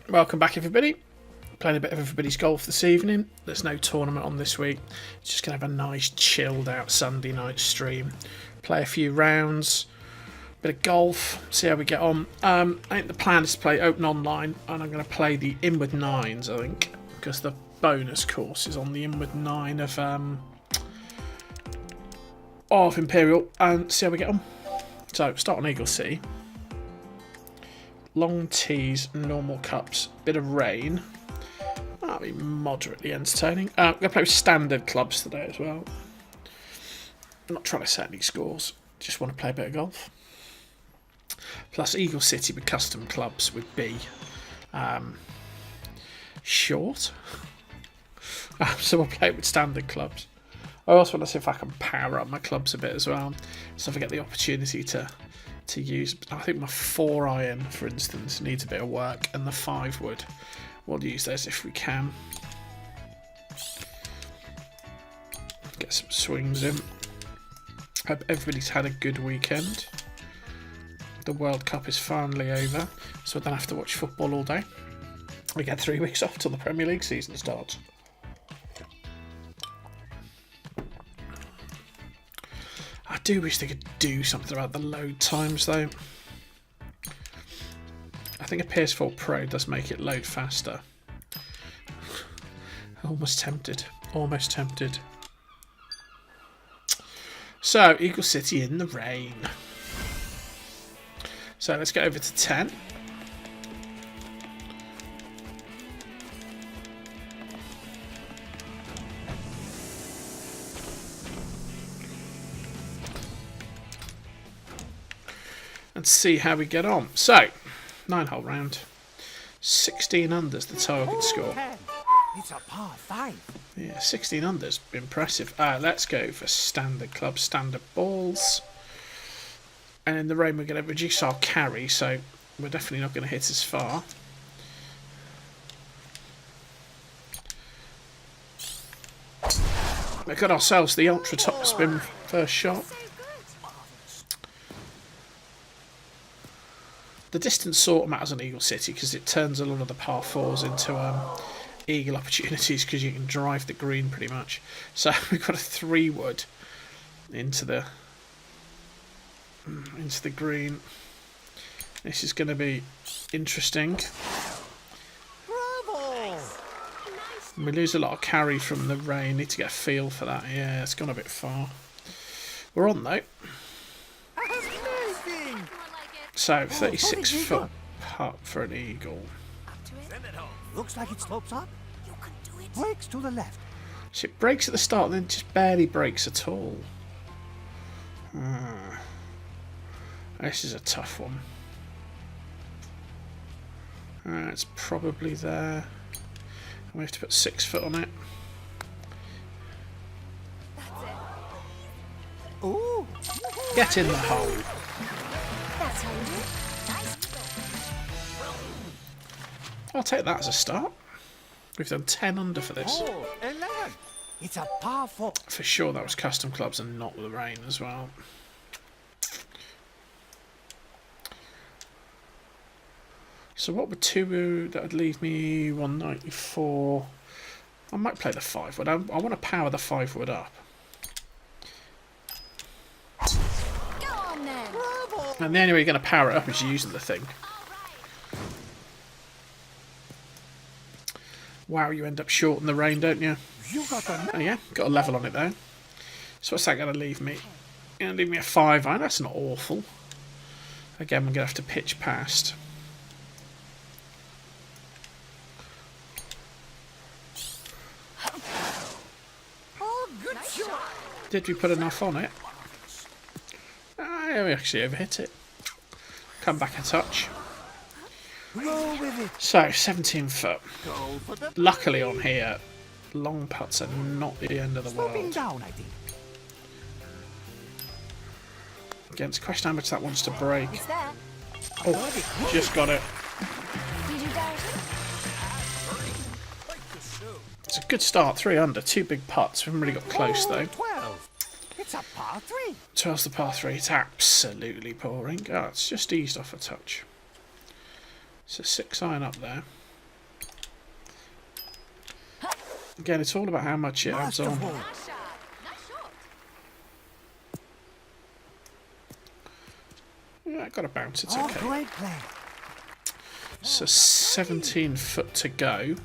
Welcome back, everybody. Playing a bit of everybody's golf this evening. There's no tournament on this week. Just going to have a nice chilled out Sunday night stream. Play a few rounds, bit of golf, see how we get on. I think the plan is to play Open Online, and I'm going to play the Inward Nines, I think, because the bonus course is on the Inward Nine of Imperial, and see how we get on. So, start on Eagle City. Long tees, normal cups, bit of rain. That'll be moderately entertaining. I'm going to play with standard clubs today as well. I'm not trying to set any scores, just want to play a bit of golf. Plus Eagle City with custom clubs with B. Short. So we'll play with standard clubs. I also want to see if I can power up my clubs a bit as well. So if I get the opportunity to use, I think my 4-iron, for instance, needs a bit of work, and the 5-wood. We'll use those if we can. Get some swings in. Hope everybody's had a good weekend. The World Cup is finally over, so I don't have to watch football all day. We get 3 weeks off till the Premier League season starts. I do wish they could do something about the load times though. I think a PS4 Pro does make it load faster. Almost tempted. Almost tempted. So, Eagle City in the rain. So let's get over to 10. And see how we get on. So, 9-hole round. 16 unders the target score. It's a par 5. Yeah, 16 unders. Impressive. Let's go for standard club, standard balls. And in the rain we're going to reduce our carry, so we're definitely not going to hit as far. We got ourselves the ultra top spin first shot. The distance sort of matters on Eagle City because it turns a lot of the par 4s into eagle opportunities because you can drive the green pretty much. So we've got a 3-wood into the green. This is going to be interesting. Bravo! We lose a lot of carry from the rain. Need to get a feel for that. Yeah, it's gone a bit far. We're on though. Amazing! So 36 foot putt for an eagle. Looks like it slopes up. Breaks to the left. So it breaks at the start, then just barely breaks at all. This is a tough one. It's probably there. We have to put 6 foot on it. Ooh! Get in the hole. That's how you do it. Nice. I'll take that as a start. We've done 10 under for this. Oh, 11. It's a par 4. For sure that was custom clubs and not the rain as well. So what would 2, that would leave me 194. I might play the 5-wood. I want to power the 5-wood up. Go on then. Bravo! And the only way you're going to power it up is using the thing. Wow, you end up short in the rain, don't you? You got the Oh yeah, got a level on it though. So what's that going to leave me? Going to leave me a 5-iron. That's not awful. Again, we're going to have to pitch past. Oh, good shot! Did we put enough on it? We actually overhit it. Come back a touch. Roll with it. So, 17 foot. Go for the Luckily on here, long putts are not the end of the sloping world. down, I think. Again, it's a question how much that wants to break. It's there. Oh, just got it. Did you guys? It's a good start, 3 under, 2 big putts. We haven't really got close though. 12. It's a par 3. 12's the par 3. It's absolutely pouring. Oh, it's just eased off a touch. So 6-iron up there. Again, it's all about how much it adds on. Masterful. Nice shot. Nice shot. Yeah, got to bounce. It's Oh, okay. great play. So 17 foot to go. You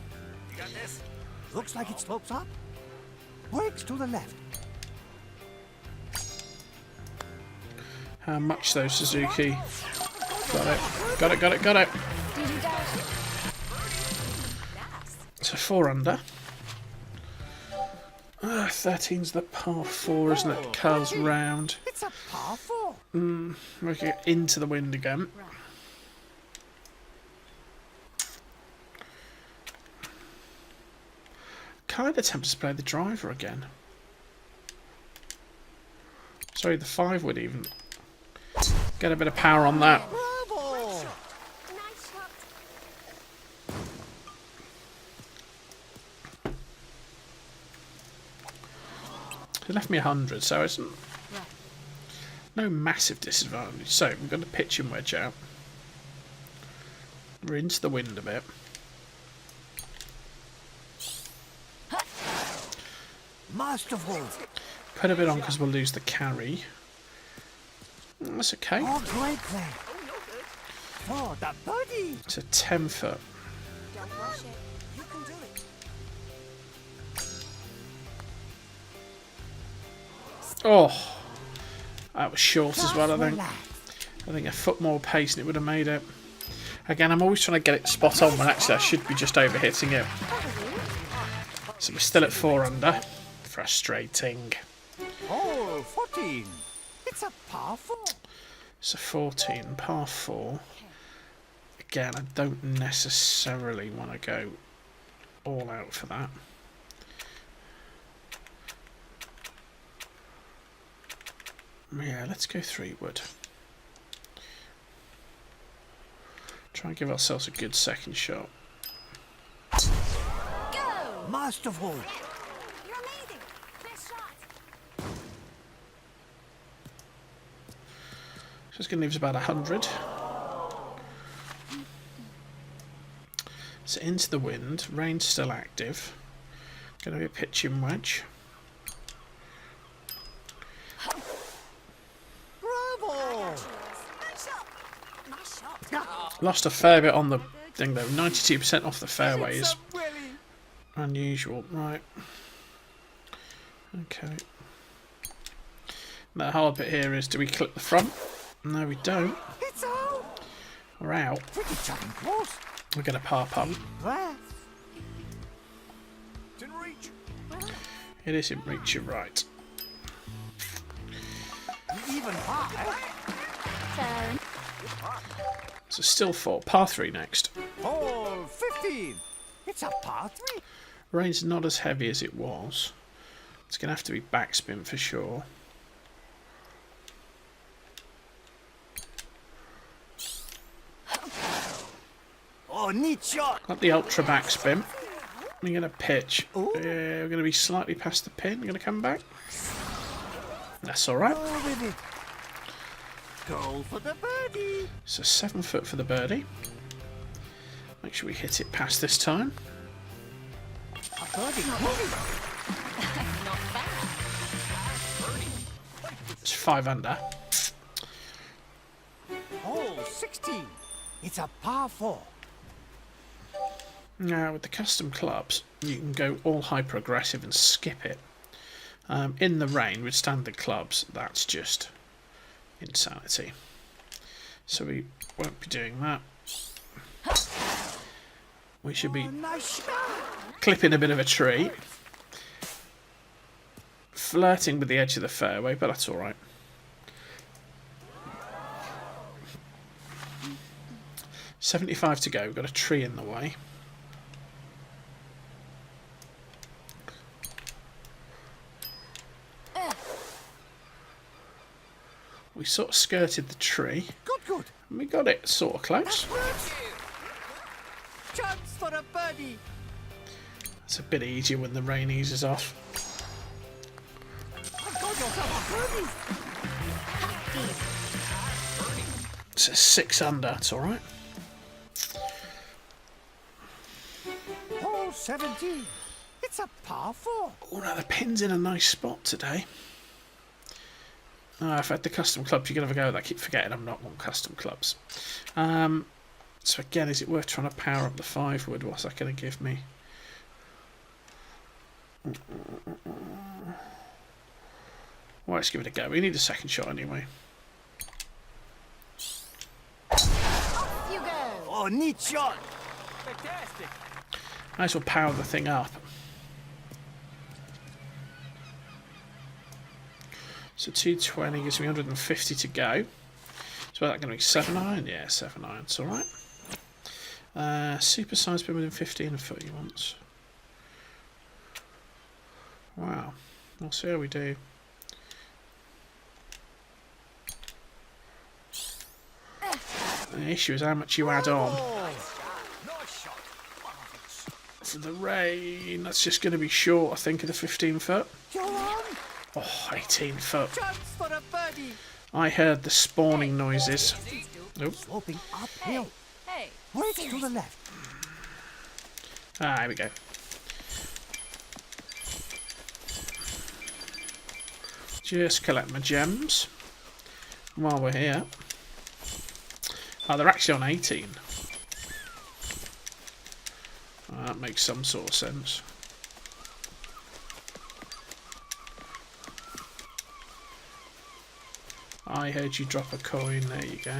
got this? Looks like it slopes up. Brakes to the left. How much though, Suzuki? Got it. Got it, got it, got it. Did you doubt it? So 4 under. 13's the par 4, isn't it? Curls round. It's a par 4. We can get into the wind again. Kind of tempted to play the driver again. Sorry, the 5 would even get a bit of power on that. Bravo. Nice shot. It left me 100, so it's no massive disadvantage. So we're going to pitch and wedge out. We're into the wind a bit. Masterful. Put a bit on because we'll lose the carry. That's okay. Oh, great play. For the birdie. It's a 10 foot. Don't rush it. You can do it. Oh, that was short as well, I think. Relax. I think a foot more pace and it would have made it. Again, I'm always trying to get it spot on when actually I should be just over hitting it. So we're still at 4 under. Frustrating. Oh, 14. It's a par 4. So 14, par 4. Again, I don't necessarily want to go all out for that. Yeah, let's go 3 wood. Try and give ourselves a good second shot. Go! Masterful. You're amazing. Best shot. So it's going to leave us about 100. So into the wind, rain's still active. Going to be a pitching wedge. Bravo. Nice shot. Nice shot. Lost a fair bit on the thing though. 92% off the fairway is It's a Willie. unusual. Right. Okay. The hard bit here is, do we clip the front? No, we don't. It's out. We're out. Pretty chugging close. We're going to par putt. Breath. It's in reach. It is in reach, you're right. Even par. Turn. So still 4. Par 3 next. Hole 15. It's a par 3. Rain's not as heavy as it was. It's going to have to be backspin for sure. Oh, neat shot. Got the ultra backspin. We're going to pitch. We're going to be slightly past the pin. We're going to come back. That's alright. Go with it. Go for the birdie. So 7 foot for the birdie. Make sure we hit it past this time. A birdie. Not bad. It's 5 under. Hole 16. It's a par 4. Now with the custom clubs, you can go all hyper aggressive and skip it. In the rain with standard clubs, that's just insanity. So we won't be doing that. We should be Nice shot. clipping a bit of a tree. Flirting with the edge of the fairway, but that's alright. $75 to go, we've got a tree in the way. We sort of skirted the tree, Good. and we got it sort of close. Chance for a birdie. It's a bit easier when the rain eases off. Got yourself a birdie. It's a 6 under, it's alright. Hole 17. It's a par 4. Oh, now the pin's in a nice spot today. Oh, if I had the custom clubs, you're going to have a go. I keep forgetting I'm not on custom clubs. So again, is it worth trying to power up the 5 wood? What's that going to give me? Well, let's give it a go. We need a second shot anyway. You go. Oh, neat shot. Fantastic. Might as well power the thing up. So 220 gives me 150 to go. So that's going to be 7 iron? Yeah, 7 iron. It's alright. Super size bin within 15 foot he wants. Wow. We'll see how we do. The issue is how much you add on. For the rain, that's just going to be short, I think, of the 15 foot. You're on. Oh, 18 foot. Chance for a birdie. I heard the spawning noises. Nope. Sloping uphill. Hey. Wait to the left. Ah, here we go. Just collect my gems while we're here. Oh, they're actually on 18. Oh, that makes some sort of sense. I heard you drop a coin. There you go.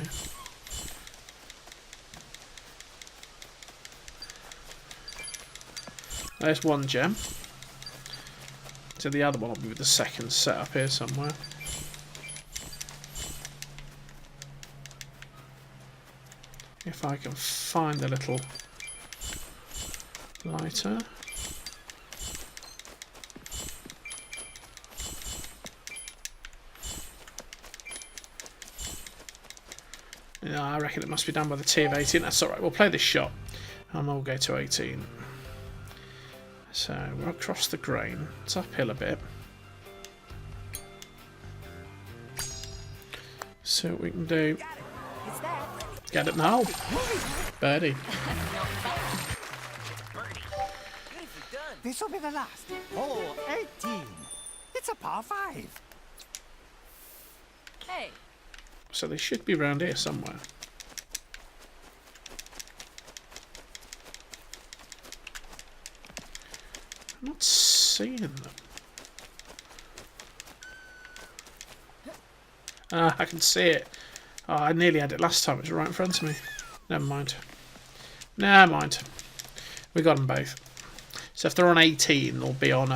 There's one gem. So the other one will be with the second set up here somewhere. If I can find the little lighter. Yeah, I reckon it must be done by the T of 18. That's alright, we'll play this shot and we'll go to 18. So we're across the grain. It's uphill a bit. See what we can do. It's there. Get it now. Birdie. This will be the last. Oh, 18. It's a par 5. Hey. So they should be around here somewhere. I'm not seeing them. Ah, I can see it. Oh, I nearly had it last time. It was right in front of me. Never mind. Never mind. We got them both. So if they're on 18, they'll be on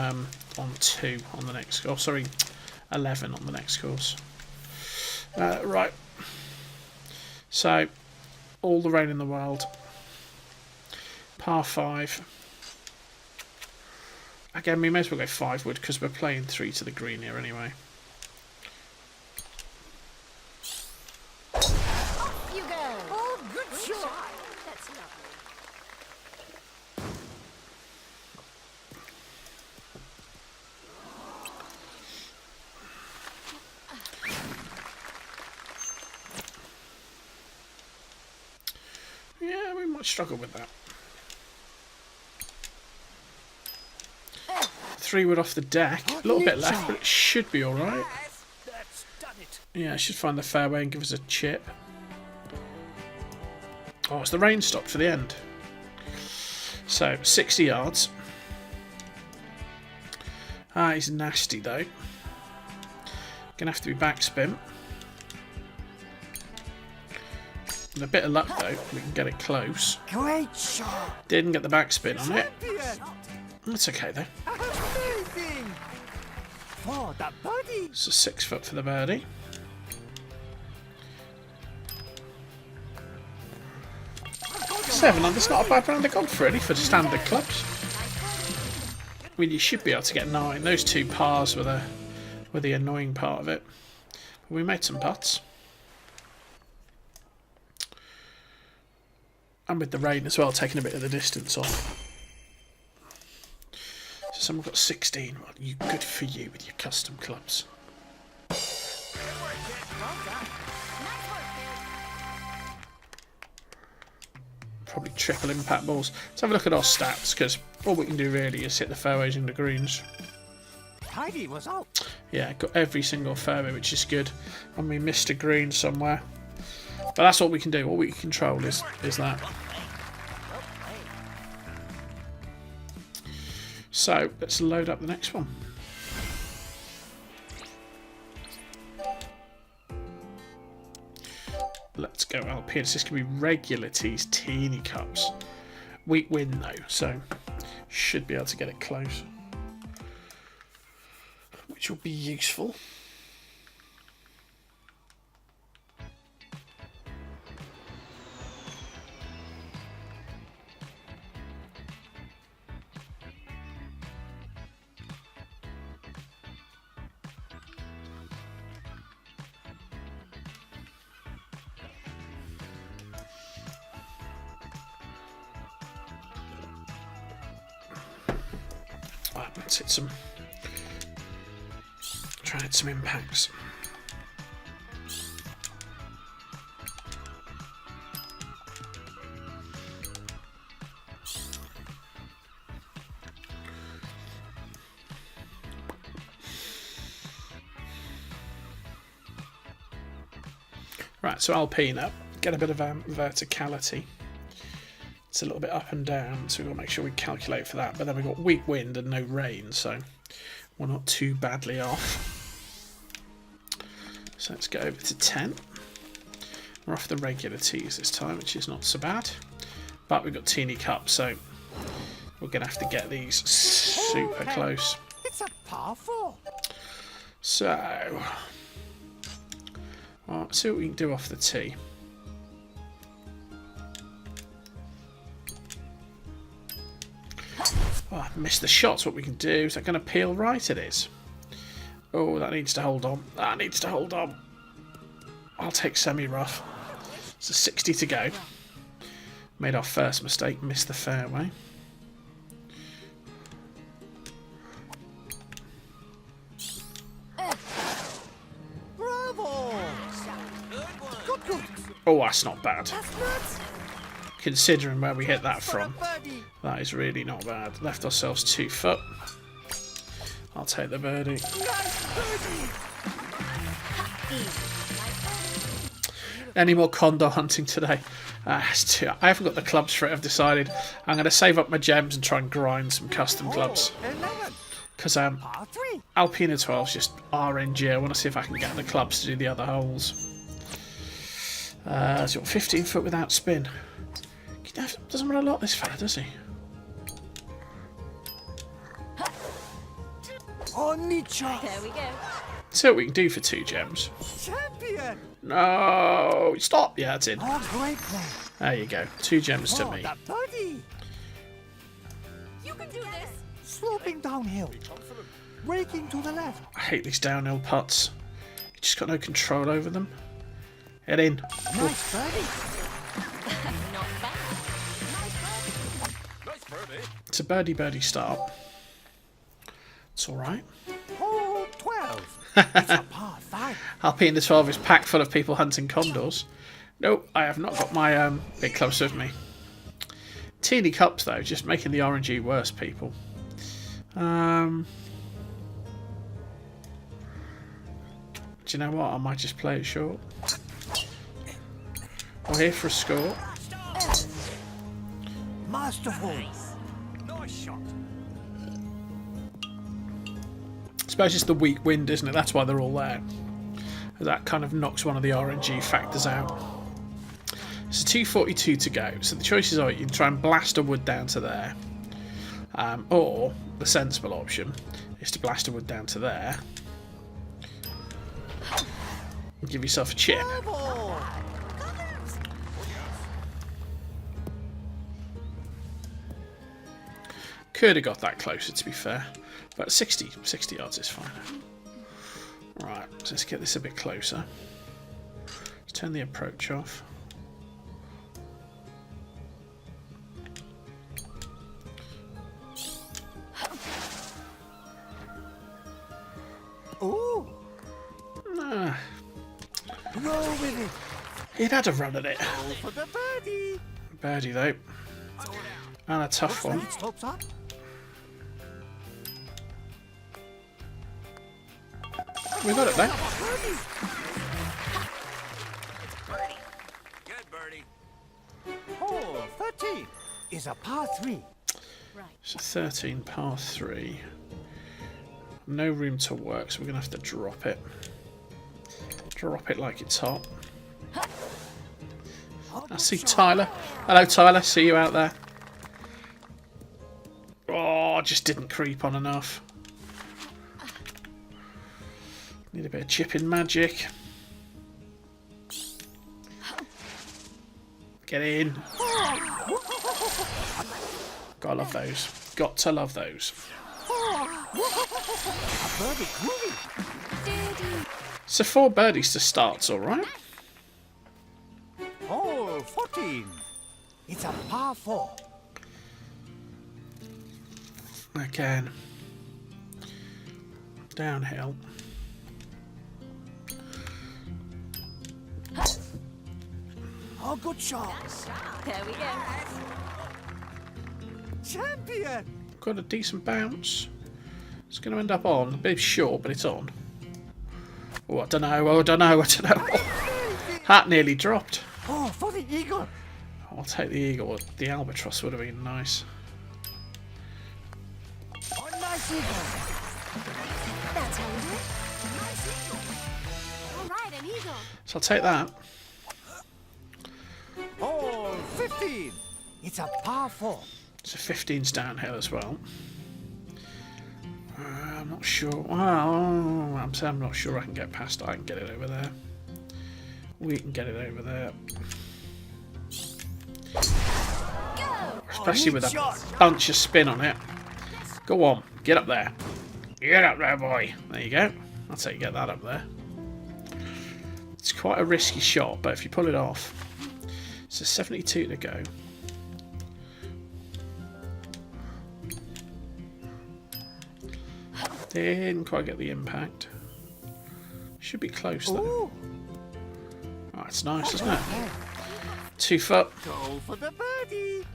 2 on the next course. Sorry, 11 on the next course. Right. So, all the rain in the world. Par 5. Again, we may as well go 5 wood because we're playing 3 to the green here anyway. You go. Oh, good shot. That's lovely. Yeah, we might struggle with that. 3 wood off the deck. A little bit left, but it should be alright. That's done it. Yeah, I should find the fairway and give us a chip. Oh, it's the rain stopped for the end. So, 60 yards. Ah, he's nasty though. Gonna have to be backspin. With a bit of luck though, we can get it close. Great shot. Didn't get the backspin on it. Champion. That's okay though. Amazing. For the birdie. So 6 foot for the birdie. Seven, that's not a bad round of golf really for standard clubs. I mean, you should be able to get 9. Those 2 pars were the annoying part of it. We made some putts. And with the rain as well, taking a bit of the distance off. So someone got 16. Well, you good for you with your custom clubs. probably triple impact balls. Let's have a look at our stats, because all we can do really is hit the fairways and the greens. Tidy was out. Yeah, got every single fairway, which is good. And we missed a green somewhere. But that's all we can do. All we can control is that. So, let's load up the next one. Let's go LP. This is going to be regular tees, teeny cups. Weak win though, so should be able to get it close. Which will be useful. Right, let's hit some. Try and hit some impacts. Right, so Alpina, get a bit of verticality. It's a little bit up and down, so we've got to make sure we calculate for that. But then we've got weak wind and no rain, so we're not too badly off. So let's go over to 10. We're off the regular tees this time, which is not so bad. But we've got teeny cups, so we're going to have to get these super close. It's a par 4. So, let's see what we can do off the tee. Oh, I missed the shots. What we can do, is that going to peel right? It is. Oh, that needs to hold on. That needs to hold on. I'll take semi-rough. It's a 60 to go. Made our first mistake, missed the fairway. Bravo! Good. Oh, that's not bad. That's nuts. Considering where we hit that For a from. birdie. That is really not bad. Left ourselves 2 foot. I'll take the birdie. Nice birdie. Any more condor hunting today? I haven't got the clubs for it. I've decided I'm going to save up my gems and try and grind some custom clubs. 11. Because Par 3. Alpina 12 is just RNG. I want to see if I can get the clubs to do the other holes. So 15 foot without spin. Doesn't run a lot, this fella, does he? On Nietzsche. There we go. See what we can do for 2 gems. Champion. No! Stop! Yeah, that's in. Oh, great play. There you go. 2 gems to Oh, me. that birdie. You can do this. Sloping downhill. Raking to the left. I hate these downhill putts. You just got no control over them. Head in. Nice birdie. Not bad. It's a birdie start. It's alright. Hole 12. It's a par 5. Alpina 12 is packed full of people hunting condors. Nope, I have not got my big clubs with me. Teeny cups though, just making the RNG worse, people. Do you know what? I might just play it short. We're here for a score. Masterful. Nice shot. I suppose it's the weak wind, isn't it? That's why they're all there. That kind of knocks one of the RNG factors out. It's a 242 to go. So the choices are you can try and blast a wood down to there. Or the sensible option is to blast a wood down to there. And give yourself a chip. Bravo. Could have got that closer, to be fair. But 60 yards is fine. Right, so let's get this a bit closer. Let's turn the approach off. Ooh. Nah, Roll with it. he'd had a run at it. Go for the birdie. Birdie though. And a tough Looks like one. it slopes up. We got it there. Good birdie. Hole 13 is a par 3. It's a 13 par 3. No room to work, so we're going to have to drop it. Drop it like it's hot. I see Tyler. Hello, Tyler. See you out there. Oh, just didn't creep on enough. Need a bit of chipping magic. Get in. Gotta love those. Got to love those. A birdie groovy. So 4 birdies to start's alright. Hole 14. It's a par 4. Again. Downhill. Oh, good shot. There we go. Champion. Got a decent bounce. It's going to end up on. A bit short, but it's on. Oh, I don't know. Oh, I don't know. I don't know. Hat nearly dropped. Oh, for the eagle. I'll take the eagle. The albatross would have been nice. Oh, nice eagle. That's how we do it. Nice eagle. All right, an eagle. So I'll take that. Hole 15. It's a par 4. So 15's downhill as well. I'm not sure. Well, I'm not sure I can get past it. I can get it over there. We can get it over there. Especially with a bunch of spin on it. Go on, get up there. Get up there, boy. There you go. That's how you get that up there. It's quite a risky shot, but if you pull it off. So 72 to go. Didn't quite get the impact. Should be close though. Ooh. Oh, it's nice, isn't it? 2 foot. Go for the birdie.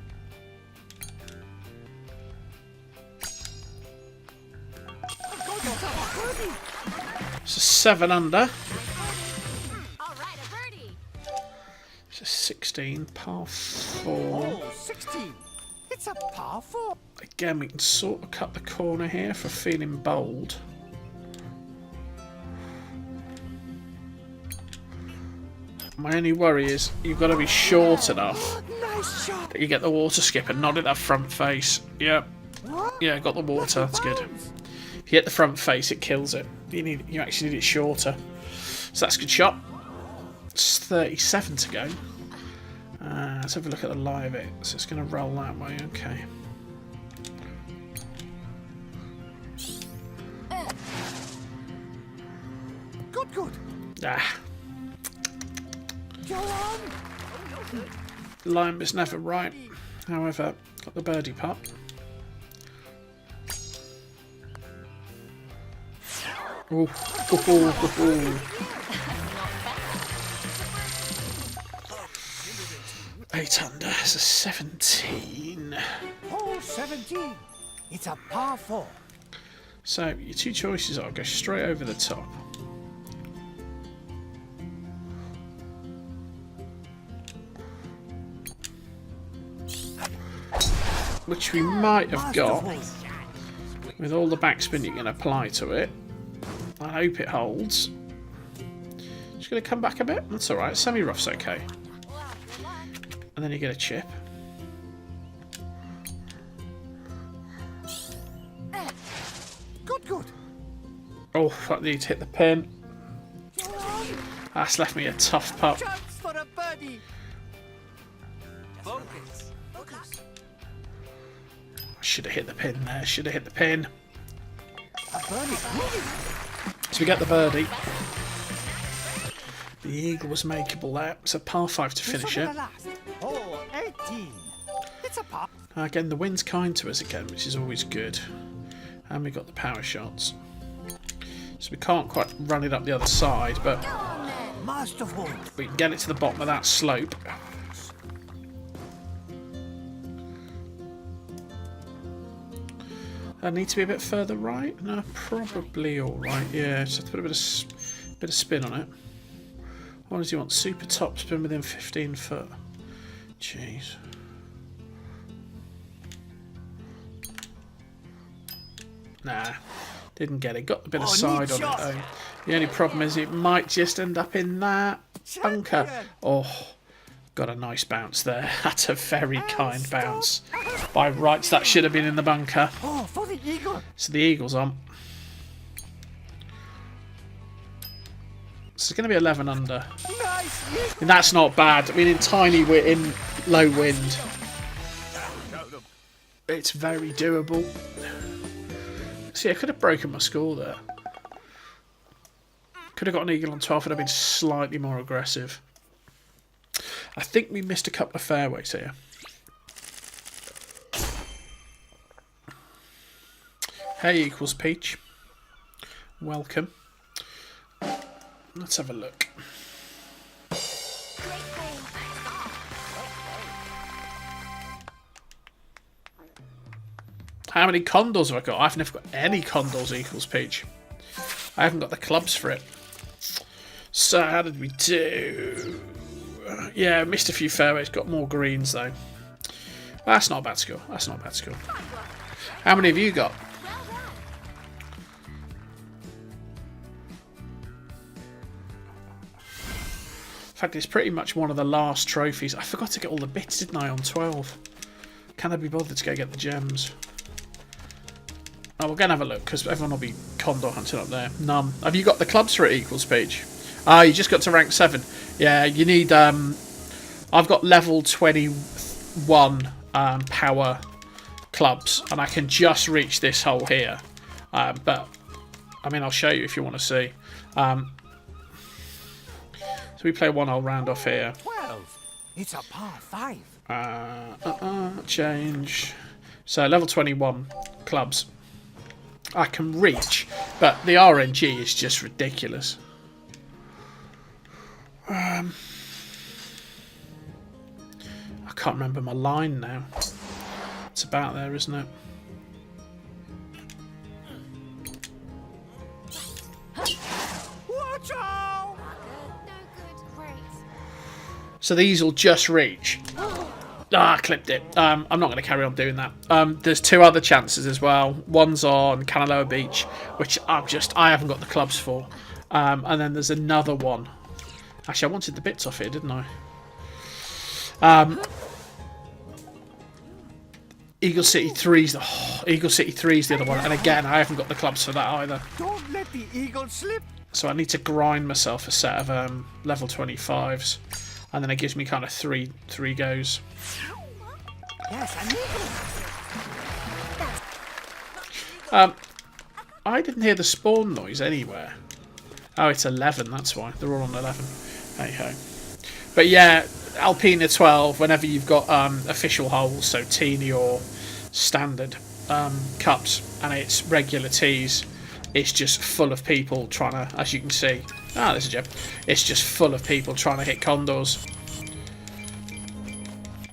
So 7 under. All right, a birdie. So 16, par 4. Oh, 16. It's a par 4. Again, we can sort of cut the corner here for feeling bold. My only worry is you've got to be short enough Nice shot. that you get the water skip and not at that front face. Yep. What? Yeah, got the water. That's good. If you hit the front face, it kills it. You actually need it shorter. So that's a good shot. It's 37 to go. Let's have a look at the lie of it. So it's going to roll that way. Okay. Good, good. Ah, Go on. line is never right. However, got the birdie putt. Oh, Eight under, it's a 17. Hole 17. It's a par 4. So your 2 choices are go straight over the top. Which we might have got with all the backspin you can apply to it. I hope it holds. Just going to come back a bit. That's alright. Semi-rough's okay. And then you get a chip. Good, good. Oh, that needs to hit the pin. Go on. That's left me a tough putt. Chance for a birdie. Focus. Focus. Should have hit the pin there. Should have hit the pin. A birdie. Moving. So we get the birdie. The eagle was makeable there. It's a par 5 to finish it. Hole 18. It's a par. Again, the wind's kind to us again, which is always good. And we got the power shots. So we can't quite run it up the other side, but Masterful. we can get it to the bottom of that slope. I need to be a bit further right? No, probably alright. Yeah, just have to put a bit of spin on it. What does he want? Super top spin within 15 foot. Jeez. Nah, didn't get it. Got a bit of side on it though. The only problem is it might just end up in that bunker. Oh, got a nice bounce there. That's a very kind bounce. By rights, that should have been in the bunker. Oh, for the eagle. So the eagle's on. So it's going to be 11 under. Nice. And that's not bad. I mean, in low wind, it's very doable. See, I could have broken my score there. Could have got an eagle on 12 and have been slightly more aggressive. I think we missed a couple of fairways here. Hey, equals Peach. Welcome. Let's have a look. How many condors have I got? I've never got any condors equals Peach. I haven't got the clubs for it. So how did we do? Yeah, missed a few fairways. Got more greens though. That's not a bad score. That's not a bad score. How many have you got? In fact, it's pretty much one of the last trophies. I forgot to get all the bits, didn't I, on 12? Can I be bothered to go get the gems? Oh, we're going to have a look, because everyone will be condor hunting up there. None. Have you got the clubs for it equals Peach? Ah, you just got to rank 7. Yeah, you need... I've got level 21 power clubs, and I can just reach this hole here. But, I mean, I'll show you if you want to see. So we play one old round off here. 12. It's a par 5. Change. So level 21 clubs. I can reach, but the RNG is just ridiculous. I can't remember my line now. It's about there, isn't it? Watch out! No good. Great. So these will just reach. Ah, I clipped it. I'm not going to carry on doing that. There's 2 other chances as well. One's on Canaloa Beach, which I haven't got the clubs for. And then there's another one. Actually, I wanted the bits off here, didn't I? Eagle City 3's the other one. And again, I haven't got the clubs for that either. Don't let the eagle slip. So I need to grind myself a set of level 25s. And then it gives me kind of three goes. Yes, an eagle. I didn't hear the spawn noise anywhere. Oh, it's 11, that's why. They're all on 11. Hey-ho. But yeah, Alpina 12, whenever you've got official holes, so teeny or standard cups, and it's regular tees, it's just full of people trying to, as you can see... Ah, there's a gem. It's just full of people trying to hit condors.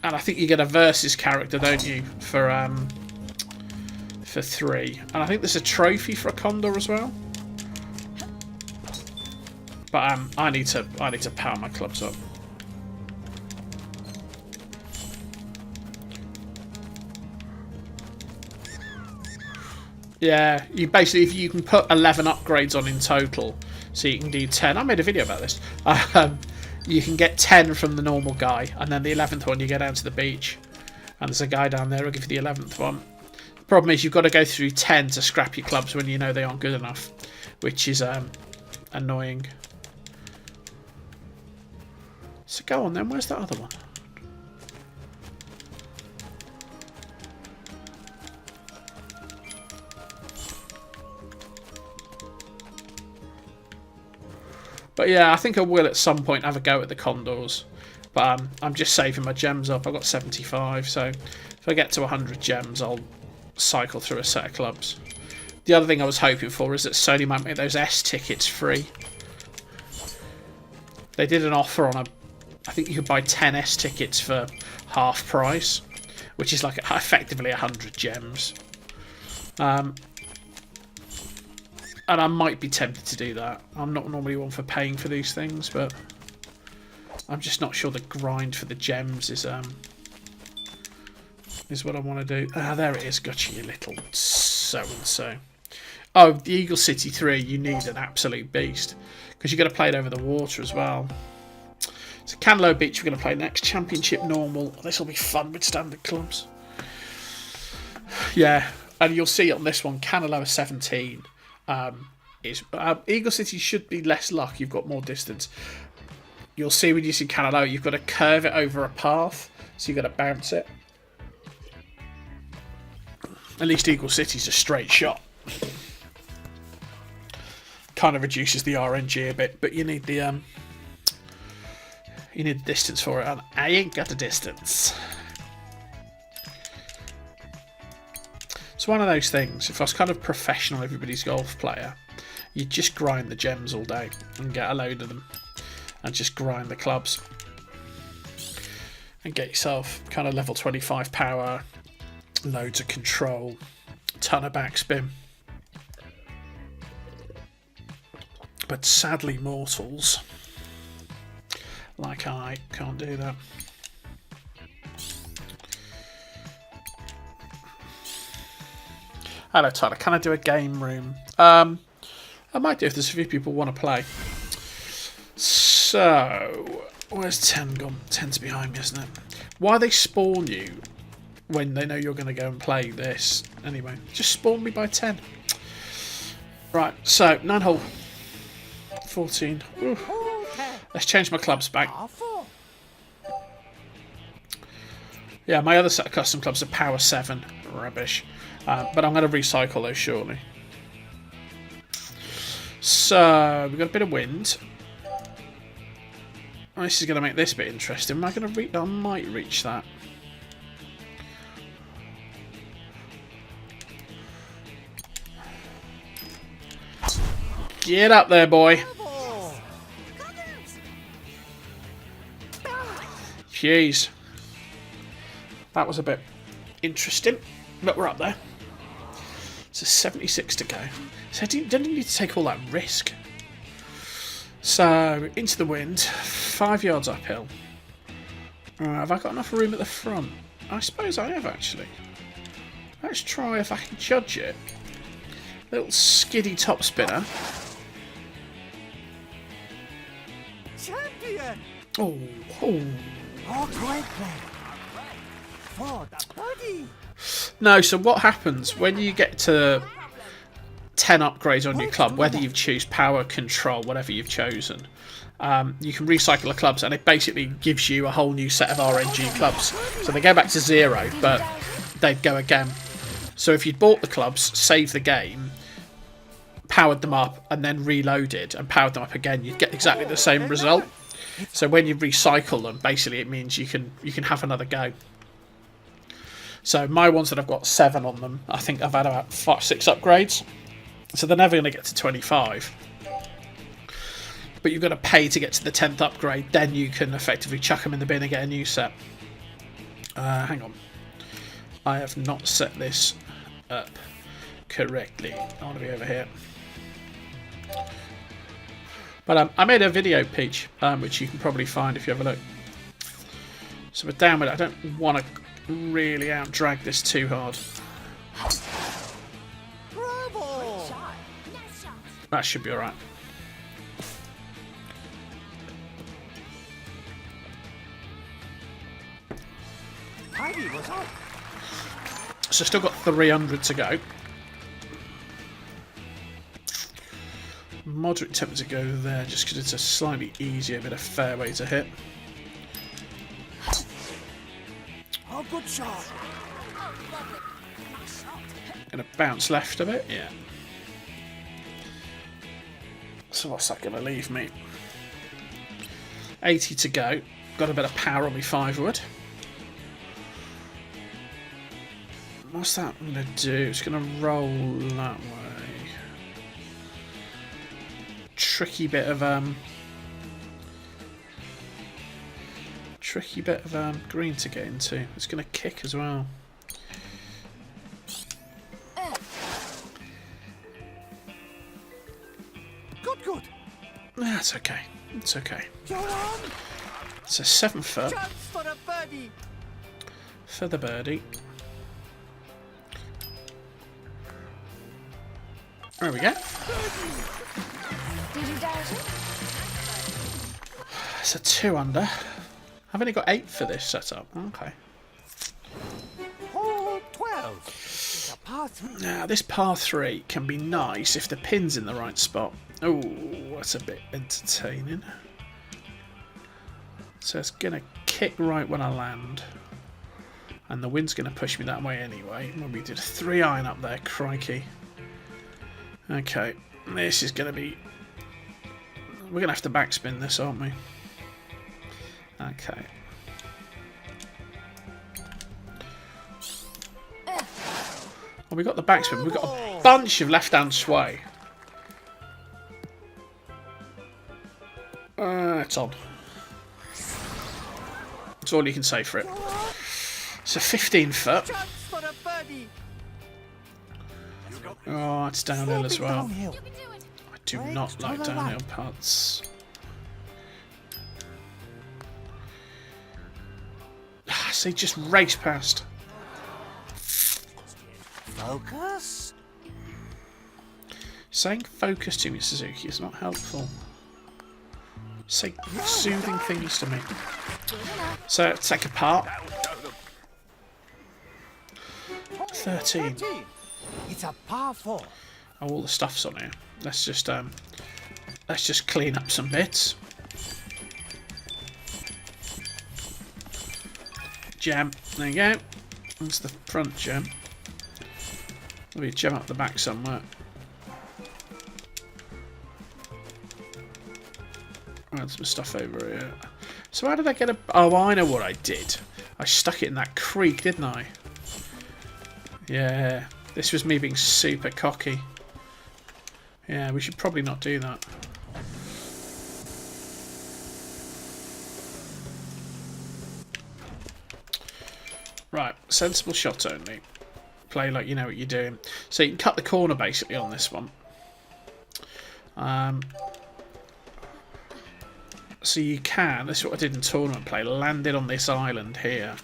And I think you get a versus character, don't you, for 3. And I think there's a trophy for a condor as well. But I need to power my clubs up. Yeah, you basically, if you can put 11 upgrades on in total, so you can do 10. I made a video about this. You can get 10 from the normal guy, and then the 11th one you go down to the beach, and there's a guy down there who'll give you the 11th one. The problem is you've got to go through 10 to scrap your clubs when you know they aren't good enough, which is annoying. So go on then, where's that other one? But yeah, I think I will at some point have a go at the condors. But I'm just saving my gems up. I've got 75, so if I get to 100 gems, I'll cycle through a set of clubs. The other thing I was hoping for is that Sony might make those S tickets free. They did an offer on I think you could buy 10 S tickets for half price, which is like effectively 100 gems. And I might be tempted to do that. I'm not normally one for paying for these things, but I'm just not sure the grind for the gems is what I want to do. Ah, there it is. Gotcha, you little so-and-so. Oh, the Eagle City 3, you need an absolute beast. Because you've got to play it over the water as well. So Canelo Beach, we're going to play next. Championship normal. This will be fun with standard clubs. Yeah, and you'll see on this one, Canelo 17. Eagle City should be less luck. You've got more distance. You'll see when you see Canelo, you've got to curve it over a path. So you've got to bounce it. At least Eagle City's a straight shot. Kind of reduces the RNG a bit, but you need the distance for it, and I ain't got the distance. It's one of those things. If I was kind of professional everybody's golf player, you'd just grind the gems all day and get a load of them, and just grind the clubs and get yourself kind of level 25 power, loads of control, ton of backspin. But sadly, mortals like I can't do that. Hello, Tyler. Can I do a game room? I might do if there's a few people want to play. So, where's 10 gone? 10's behind me, isn't it? Why they spawn you when they know you're going to go and play this? Anyway, just spawn me by 10. Right, so 9 hole. 14. Ooh. Let's change my clubs back. Yeah, my other set of custom clubs are power 7. Rubbish. But I'm going to recycle those shortly. So, we've got a bit of wind. This is going to make this a bit interesting. Am I going to reach? I might reach that. Get up there, boy. Jeez. That was a bit interesting, but we're up there. So 76 to go. So I don't need to take all that risk. So, into the wind. 5 yards uphill. Have I got enough room at the front? I suppose I have, actually. Let's try if I can judge it. Little skiddy top spinner. Champion! Oh. Oh, great play. For the birdie. No, so what happens when you get to 10 upgrades on your club, whether you choose power, control, whatever you've chosen, you can recycle the clubs, and it basically gives you a whole new set of RNG clubs. So they go back to 0, but they'd go again. So if you'd bought the clubs, saved the game, powered them up, and then reloaded and powered them up again, you'd get exactly the same result. So when you recycle them, basically it means you can have another go. So my ones that I've got 7 on them, I think I've had about 5, 6 upgrades. So they're never going to get to 25. But you've got to pay to get to the 10th upgrade. Then you can effectively chuck them in the bin and get a new set. Hang on. I have not set this up correctly. I want to be over here. But I made a video, Peach, which you can probably find if you have a look. So we're down with it. I don't want to really out-drag this too hard. Bravo! That should be alright. Heidi was up. So still got 300 to go. Moderate tempted to go there just because it's a slightly easier bit of fairway to hit. Oh, good shot. Gonna bounce left a bit, yeah. So what's that gonna leave me? 80 to go. Got a bit of power on my 5-wood. What's that gonna do? It's gonna roll that way. Tricky bit of green to get into. It's gonna kick as well. That's okay. It's okay. You're on. It's a 7 foot Chance for a birdie. for the birdie. There we go. Did you doubt it? It's a 2 under. I've only got 8 for this setup. Okay. Hole 12. It's a par 3. Now, this par 3 can be nice if the pin's in the right spot. Oh, that's a bit entertaining. So it's going to kick right when I land. And the wind's going to push me that way anyway. When we did a 3-iron up there, crikey. Okay, this is going to be... We're going to have to backspin this, aren't we? Okay. Well, we got the backspin. We've got a bunch of left-hand sway. It's on. That's all you can say for it. It's a 15 foot. Chance for a birdie. Oh, it's downhill as well. Downhill. You can do it. I do Right, not like to the downhill left. putts. See, just race past. Focus. Saying focus to me, Suzuki, is not helpful. Say soothing things to me. So, take apart. 13. 13. It's a par 4. Oh, all the stuff's on here. Let's just clean up some bits. Gem. There you go. That's the front gem. There'll be a gem up the back somewhere. Add some stuff over here. So how did I get a... Oh, I know what I did. I stuck it in that creek, didn't I? Yeah. This was me being super cocky. Yeah, we should probably not do that. Right, sensible shot only. Play like you know what you're doing. So you can cut the corner basically on this one. So you can, this is what I did in tournament play, landed on this island here.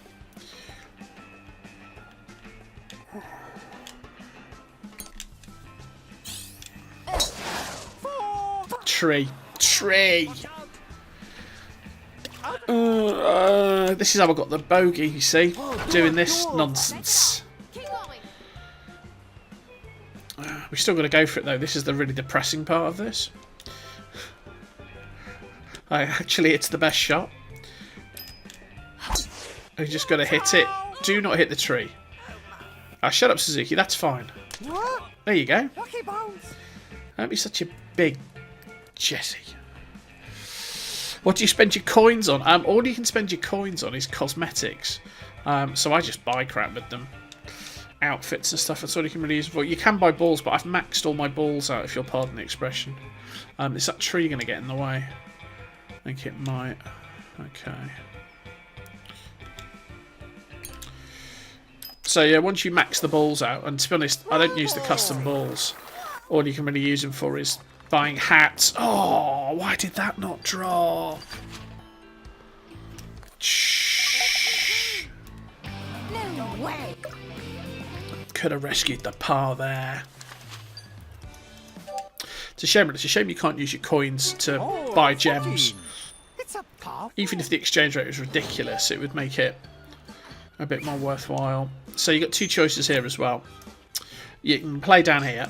Tree. This is how I got the bogey, you see? Doing this nonsense. Keep going. We've still got to go for it though. This is the really depressing part of this. Actually, it's the best shot. You just got to hit it. Do not hit the tree. Shut up, Suzuki. That's fine. What? There you go. Lucky bounce. Don't be such a big Jesse. What do you spend your coins on? All you can spend your coins on is cosmetics. So I just buy crap with them. Outfits and stuff. That's all you can really use them for. You can buy balls, but I've maxed all my balls out, if you'll pardon the expression. Is that tree going to get in the way? I think it might. Okay. So yeah, once you max the balls out, and to be honest, I don't use the custom balls. All you can really use them for is buying hats. Oh, why did that not drop? Shh. No way. Could have rescued the par there. It's a shame. It's a shame you can't use your coins to buy gems. 14. It's a par. Even if the exchange rate was ridiculous, it would make it a bit more worthwhile. So you've got two choices here as well. You can play down here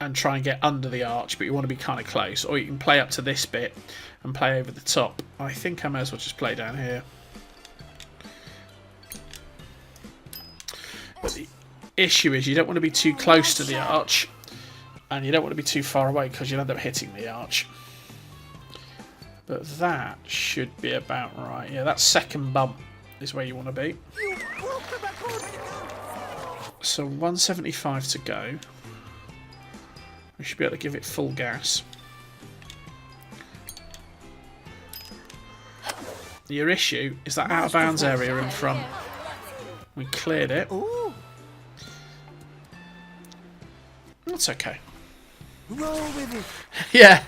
and try and get under the arch, but you want to be kind of close. Or you can play up to this bit and play over the top. I think I may as well just play down here. But the issue is you don't want to be too close to the arch, and you don't want to be too far away because you'll end up hitting the arch. But that should be about right. Yeah, that second bump is where you want to be. So 175 to go. We should be able to give it full gas. Your issue is that out of bounds area in front. We cleared it. Ooh. That's okay. Roll with it. Yeah,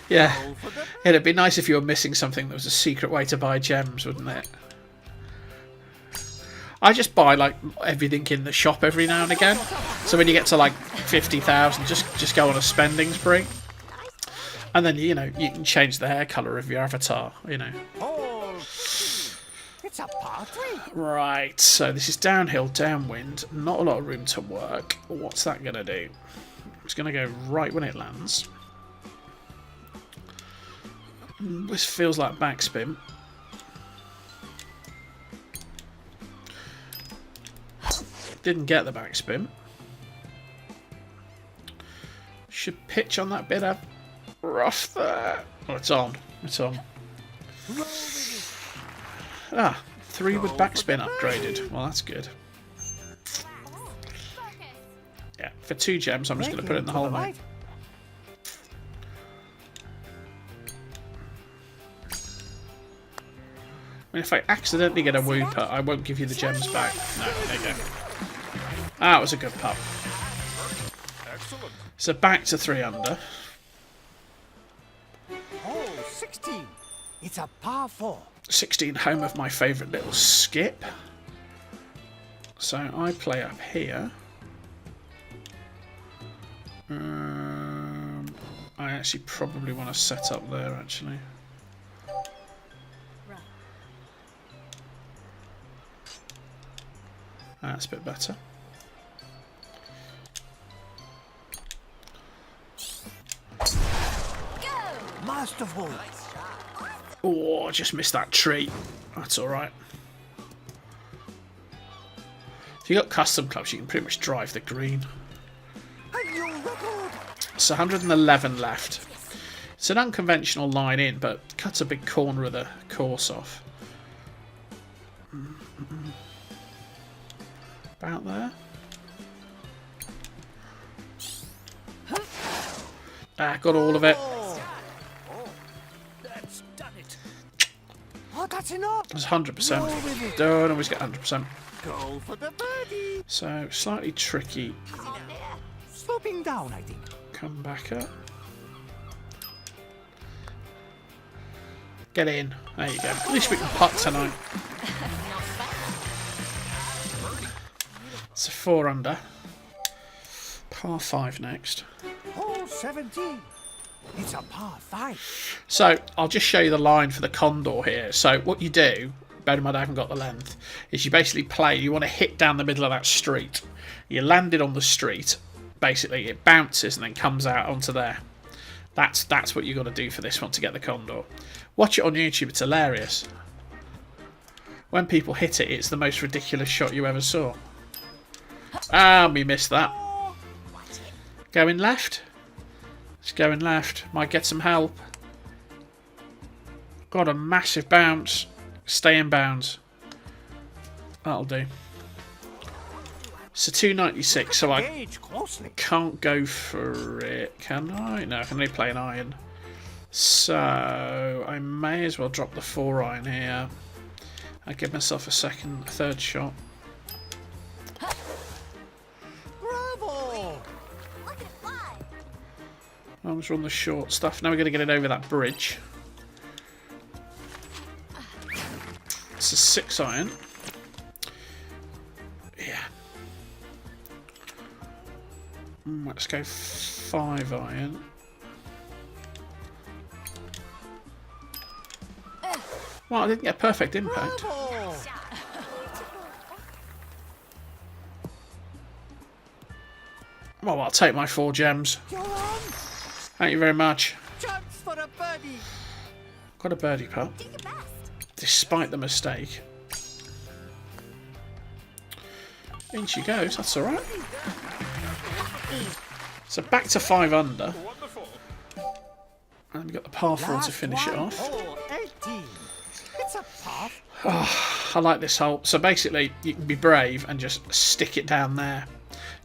Yeah. Go for the It'd be nice if you were missing something that was a secret way to buy gems, wouldn't it? I just buy like everything in the shop every now and again. So when you get to like 50,000, just go on a spending spree. And then, you know, you can change the hair colour of your avatar, you know. hole. It's a par 3. Right, so this is downhill, downwind. Not a lot of room to work. What's that going to do? It's going to go right when it lands. This feels like backspin. Didn't get the backspin. Should pitch on that bit of rough there. Oh, it's on. It's on. Ah, 3 with backspin upgraded. Well, that's good. Yeah, for 2 gems, I'm just going to put it in the hole, mate. I mean, if I accidentally get a whooper, I won't give you the gems back. No, there you go. That was a good putt. So back to 3 under. Hole 16. It's a par 4. 16, home of my favourite little skip. So I play up here. I actually probably want to set up there, actually. That's a bit better. Masterful. Oh, I just missed that tree. That's alright. If you got custom clubs, you can pretty much drive the green. A new record. It's 111 left. It's an unconventional line in, but cuts a big corner of the course off. About there. Ah, got all of it. That's done it. Oh, that's enough. It's 100%. Don't always get 100%. Go for the birdie. So, slightly tricky. Sloping down, I think. Come back up. Get in. There you go. At least we can putt tonight. It's a 4 under. Par 5 next. Hole 17. It's a par 5. So, I'll just show you the line for the condor here. So, what you do, bear in mind I haven't got the length, is you basically play, you want to hit down the middle of that street. You land it on the street, basically it bounces and then comes out onto there. That's what you got to do for this one to get the condor. Watch it on YouTube, it's hilarious. When people hit it, it's the most ridiculous shot you ever saw. Ah, we missed that. Going left. It's going left. Might get some help. Got a massive bounce. Stay in bounds. That'll do. It's a 296, so I Gauge closely. can't go for it, can I? No, I can only play an iron. So I may as well drop the 4 iron here. I'll give myself a third shot. Bravo. Look at it fly. I'm just on the short stuff. Now we're going to get it over that bridge. It's a 6 iron. Yeah. Let's go 5 iron. Well, I didn't get a perfect impact. Bravo. Well, I'll take my 4 gems. You're on. Thank you very much. Chance for a birdie. Got a birdie putt, Do your best. despite the mistake. In she goes, that's alright. So back to 5 under. And we've got the par 4 to finish it off. Hole 18. It's a par. I like this hole. So basically, you can be brave and just stick it down there.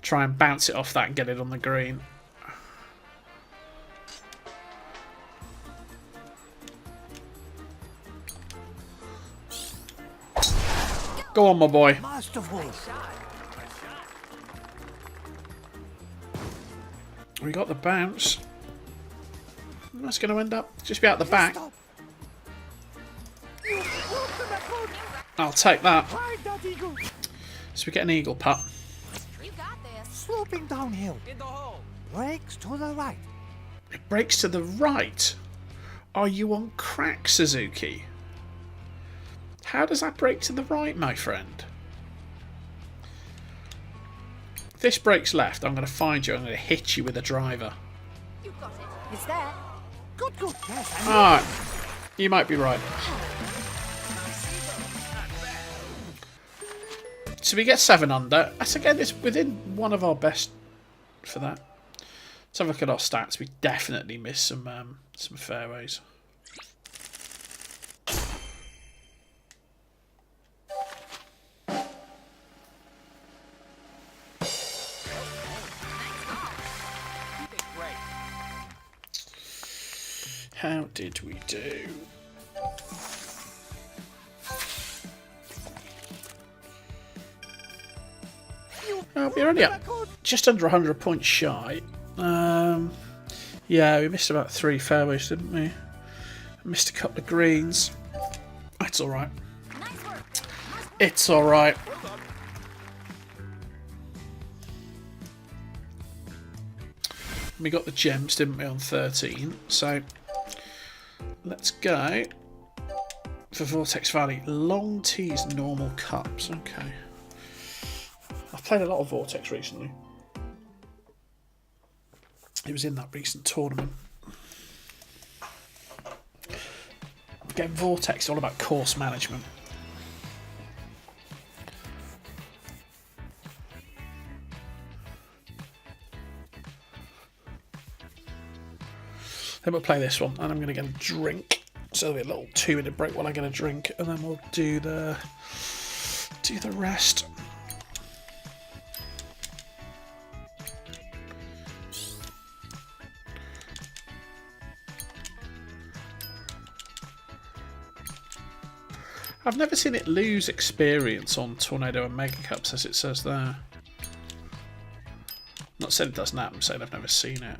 Try and bounce it off that and get it on the green. Go on, my boy. Masterful. We got the bounce. That's going to end up just be out the back. Stop. You broke the record. I'll take that. Ride that eagle. So we get an eagle putt. You got this. Sloping downhill. In the hole. Brakes to the right. It breaks to the right. Are you on crack, Suzuki? How does that break to the right, my friend? If this breaks left, I'm going to find you. I'm going to hit you with a driver. You got it. It's there. Good. Yes, Alright. You might be right. So we get 7 under. That's again, it's within one of our best for that. Let's have a look at our stats. We definitely missed some fairways. Great. How did we do? Oh, we're only up just under 100 points shy. Yeah, we missed about 3 fairways, didn't we? Missed a couple of greens. It's alright. Nice work. It's alright. We got the gems, didn't we, on 13? So let's go for Vortex Valley. Long tees, normal cups. Okay. I've played a lot of Vortex recently. It was in that recent tournament. Again, Vortex is all about course management. Then we'll play this one, and I'm going to get a drink. So there'll be a little 2-minute break while I get a drink, and then we'll do the rest. I've never seen it lose experience on Tornado and Mega Cups, as it says there. Not saying it doesn't happen, I'm saying I've never seen it.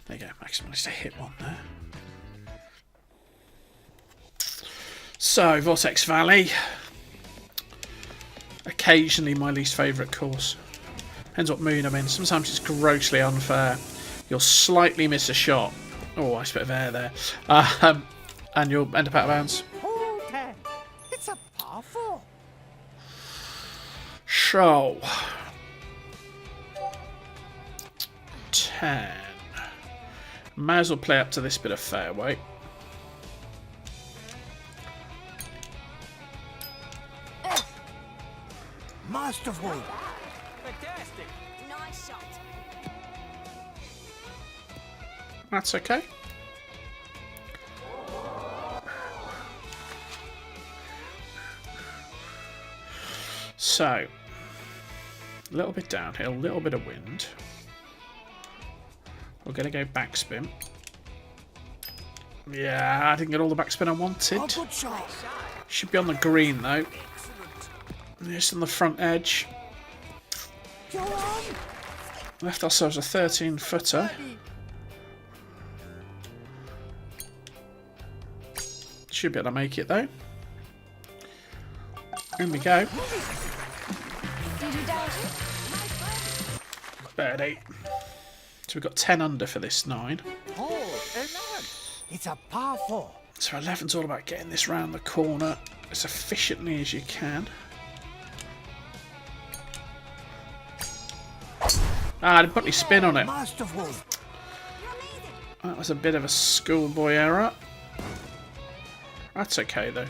There you go, Max managed to hit one there. So, Vortex Valley. Occasionally my least favourite course. Depends what mood I'm in. Sometimes it's grossly unfair. You'll slightly miss a shot. Oh, nice bit of air there. And you'll end up out of bounds. Hole 10. It's a par 4. So, 10. May as well play up to this bit of fairway. Masterful. Fantastic. Nice shot. That's okay. So, a little bit downhill, a little bit of wind. We're going to go backspin. Yeah, I didn't get all the backspin I wanted. A good shot. Should be on the green though. Just on the front edge. Go on. Left ourselves a 13-footer. Should be able to make it though. In we go. Did you doubt it? Birdie. So we've got 10 under for this 9. Hole 11. It's a par 4. So 11's all about getting this round the corner as efficiently as you can. Ah, I didn't put any spin on it. Masterful. That was a bit of a schoolboy error. That's okay though.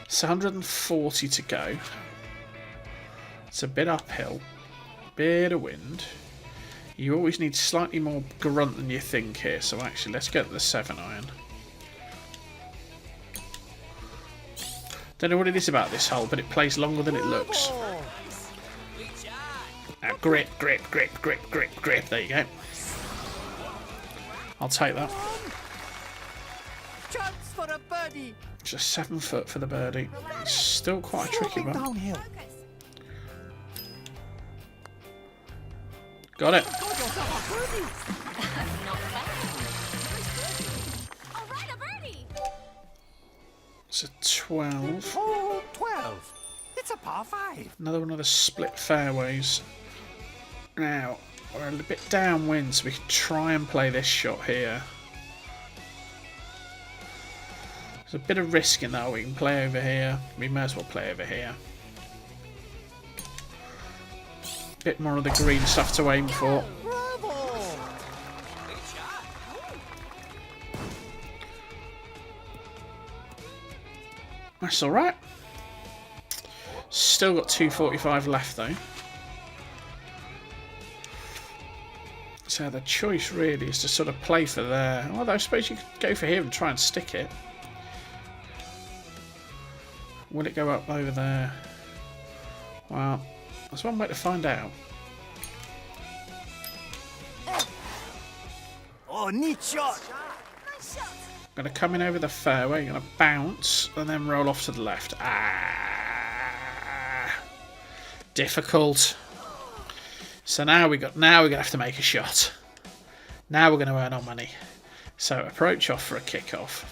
It's 140 to go. It's a bit uphill. Bit of wind. You always need slightly more grunt than you think here, so actually let's get the 7-iron. Don't know what it is about this hole, but it plays longer than it looks. Now, grip, grip, grip, grip, grip, grip. There you go. I'll take that. chance for a birdie. Just 7 foot for the birdie. It's still quite a tricky Sloping one. downhill. Got it. Got yourself a birdie. Not bad. All right, a birdie. It's a 12. Hole 12. It's a par 5. Another one of the split fairways. Now, we're a little bit downwind, so we can try and play this shot here. There's a bit of risk in that. We can play over here. We may as well play over here. Bit more of the green stuff to aim for. Bravo. Big shot. That's alright. Still got 245 left though. So the choice really is to sort of play for there. Although I suppose you could go for here and try and stick it. Will it go up over there? Well, there's one way to find out. Oh, neat shot. Nice shot. Going to come in over the fairway, going to bounce, and then roll off to the left. Ah, difficult. So now we're gonna have to make a shot. Now we're going to earn our money. So approach off for a kickoff.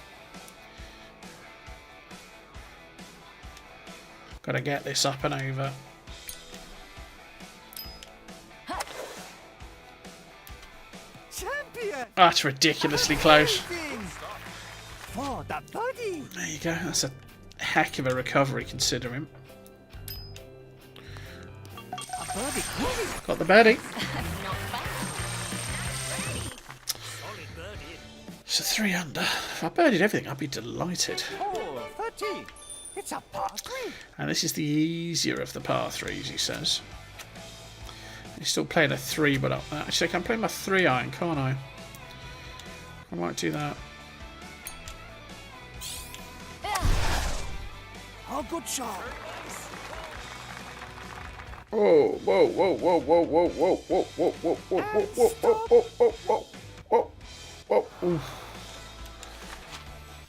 Got to get this up and over. Champion. Oh, that's ridiculously close. For the birdie. There you go. That's a heck of a recovery considering. A birdie. Got the birdie. Not bad. Solid birdie. It's a 3 under. If I birdied everything, I'd be delighted. Hole 13. It's a par 3. And this is the easier of the par 3s, he says. He's still playing a 3, but actually I can play my 3 iron, can't I? I might do that. Oh, good shot. Whoa, whoa, whoa, whoa, whoa, whoa, whoa, whoa, whoa, whoa, whoa, whoa, whoa, whoa, whoa, whoa, whoa,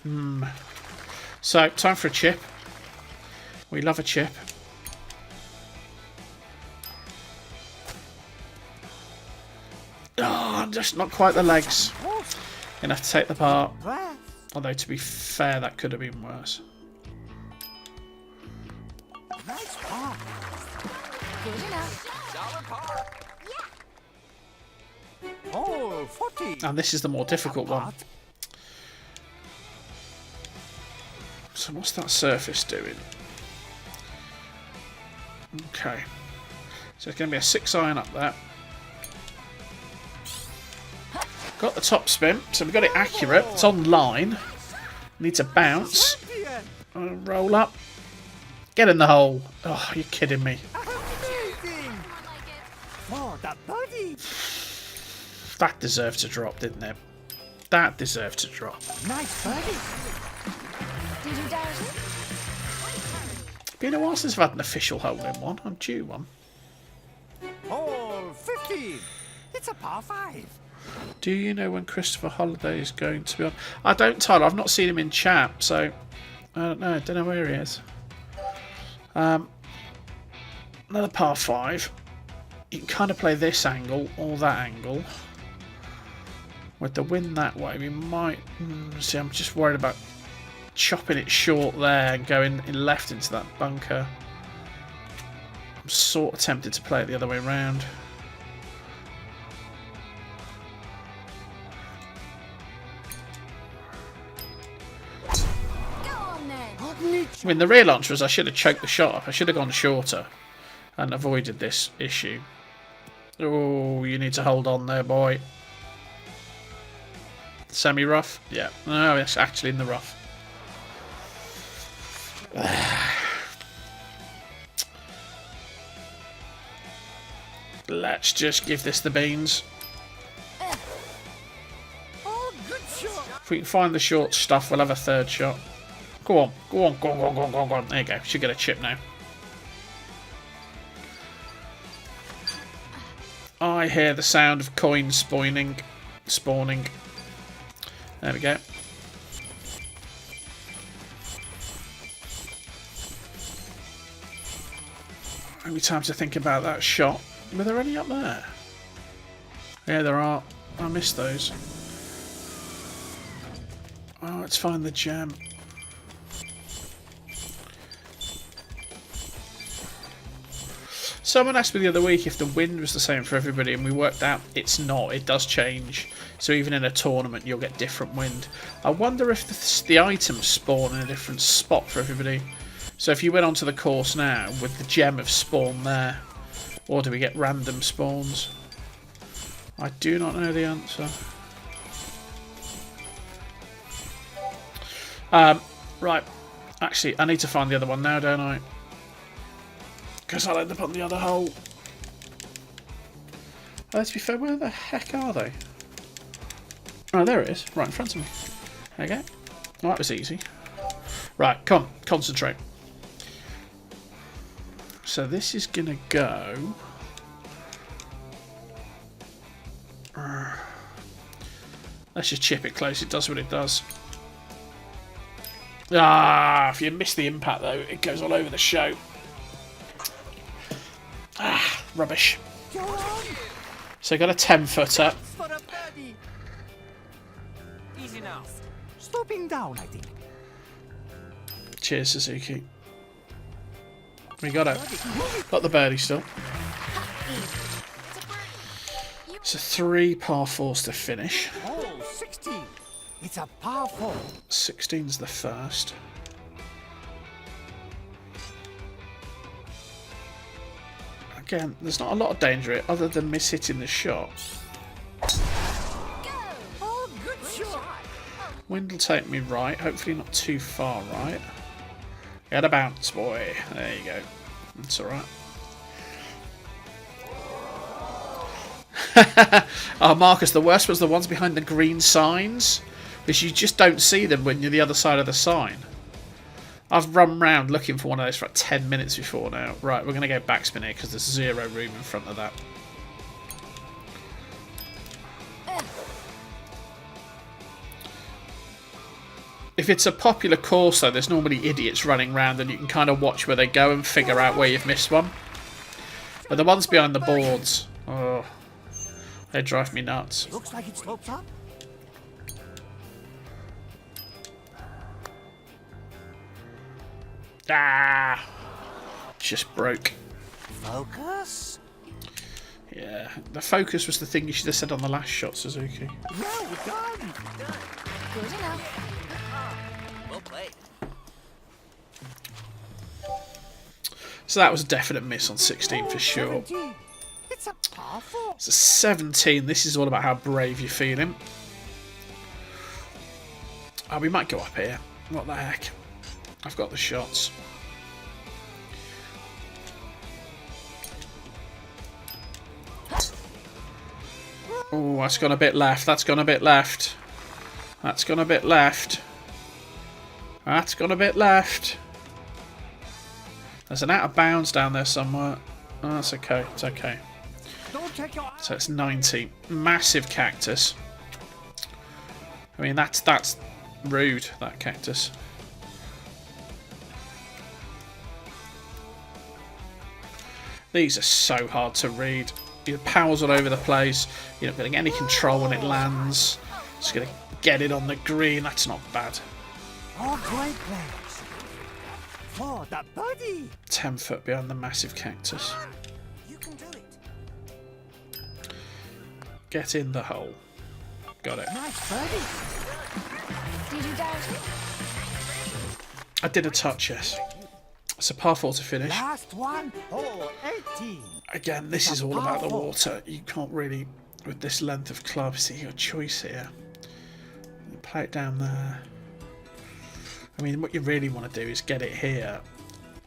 whoa. So, time for a chip. We love a chip. Oh, just not quite the legs. Gonna have to take the part. Breath. Although, to be fair, that could have been worse. Nice par. Good enough. Solid par. Hole 14. And this is the more difficult one. Part. So what's that surface doing? Okay. So it's going to be a 6 iron up there. Got the top spin, so we've got it accurate. It's on line. Need to bounce. Champion. Roll up. Get in the hole. Oh, you're kidding me. Amazing. More like it. For the birdie. That deserved to drop, didn't it? That deserved to drop. Nice birdie. Did you doubt it? Been a while since I've had an official hole in one. I'm due one. Hole 15. It's a par 5. Do you know when Christopher Holliday is going to be on? I don't, Tyler. I've not seen him in chat, so I don't know. Don't know where he is. Another par 5. You can kind of play this angle or that angle. With the wind that way, we might... see, I'm just worried about chopping it short there and going in left into that bunker. I'm sort of tempted to play it the other way around. Go on then. I mean, the real answer is I should have choked the shot up. I should have gone shorter and avoided this issue. Oh, you need to hold on there, boy. Semi-rough? Yeah. No, it's actually in the rough. Let's just give this the beans. Oh, good shot. If we can find the short stuff, we'll have a third shot. Go on, go on, go on, go on, go on, go on. There you go. Should get a chip now. I hear the sound of coins spawning. There we go. Only time to think about that shot. Were there any up there? Yeah, there are. I missed those. Oh, let's find the gem. Someone asked me the other week if the wind was the same for everybody, and we worked out it's not. It does change. So even in a tournament, you'll get different wind. I wonder if the items spawn in a different spot for everybody. So if you went onto the course now, would the gem have spawned there? Or do we get random spawns? I do not know the answer. Right. Actually, I need to find the other one now, don't I? Because I'll end up on the other hole. Oh, let's be fair, where the heck are they? Oh, there it is. Right in front of me. There you go. Well, that was easy. Right, come on. Concentrate. So this is going to go... Let's just chip it close. It does what it does. Ah, if you miss the impact, though, it goes all over the show. Ah, rubbish. So I got a 10-footer. For a birdie. Easy now. Sloping down, I think. Cheers, Suzuki. We got it. Got the birdie still. So 3 par 4s to finish. Oh, 16. It's a par 4. 16's the first. Again, there's not a lot of danger here other than miss hitting the shot. Oh, good shot. Wind will take me right. Hopefully not too far right. Get a bounce, boy. There you go. That's alright. Oh, Marcus, the worst was the ones behind the green signs. Because you just don't see them when you're the other side of the sign. I've run round looking for one of those for like 10 minutes before now. Right, we're going to go backspin here because there's 0 room in front of that. If it's a popular course, though, there's normally idiots running around and you can kind of watch where they go and figure out where you've missed one. But the ones behind the boards, oh, they drive me nuts. Looks like it slopes up. Ah! Just broke. Focus. Yeah, the focus was the thing you should have said on the last shot, Suzuki. Well done. Good enough. Well played. So that was a definite miss on 16 for sure. 17. It's a par 4. So 17, this is all about how brave you're feeling. Oh, we might go up here. What the heck? I've got the shots. Oh, that's gone a bit left. That's gone a bit left. That's gone a bit left. That's gone a bit left. There's an out of bounds down there somewhere. Oh, that's okay. It's okay. Don't take your So it's 90. Massive cactus. I mean, that's rude, that cactus. These are so hard to read. Your power's all over the place. You're not getting any control when it lands. Just going to get it on the green. That's not bad. Oh, great players. For the birdie. 10 foot behind the massive cactus. You can do it. Get in the hole. Got it. Nice birdie. Did you doubt it? I did a touch, yes. It's a par 4 to finish. Last one. Oh, 18. Again, this is all about the water. You can't really, with this length of club, see your choice here. You play it down there. I mean, what you really want to do is get it here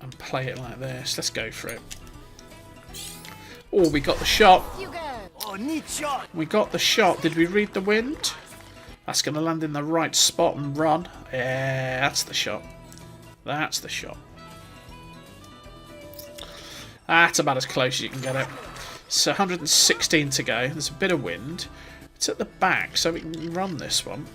and play it like this. Let's go for it. Oh, we got the shot. You go. Oh, neat shot. We got the shot. Did we read the wind? That's going to land in the right spot and run. Yeah, that's the shot. That's the shot. That's about as close as you can get it. So 116 to go. There's a bit of wind. It's at the back, so we can run this one.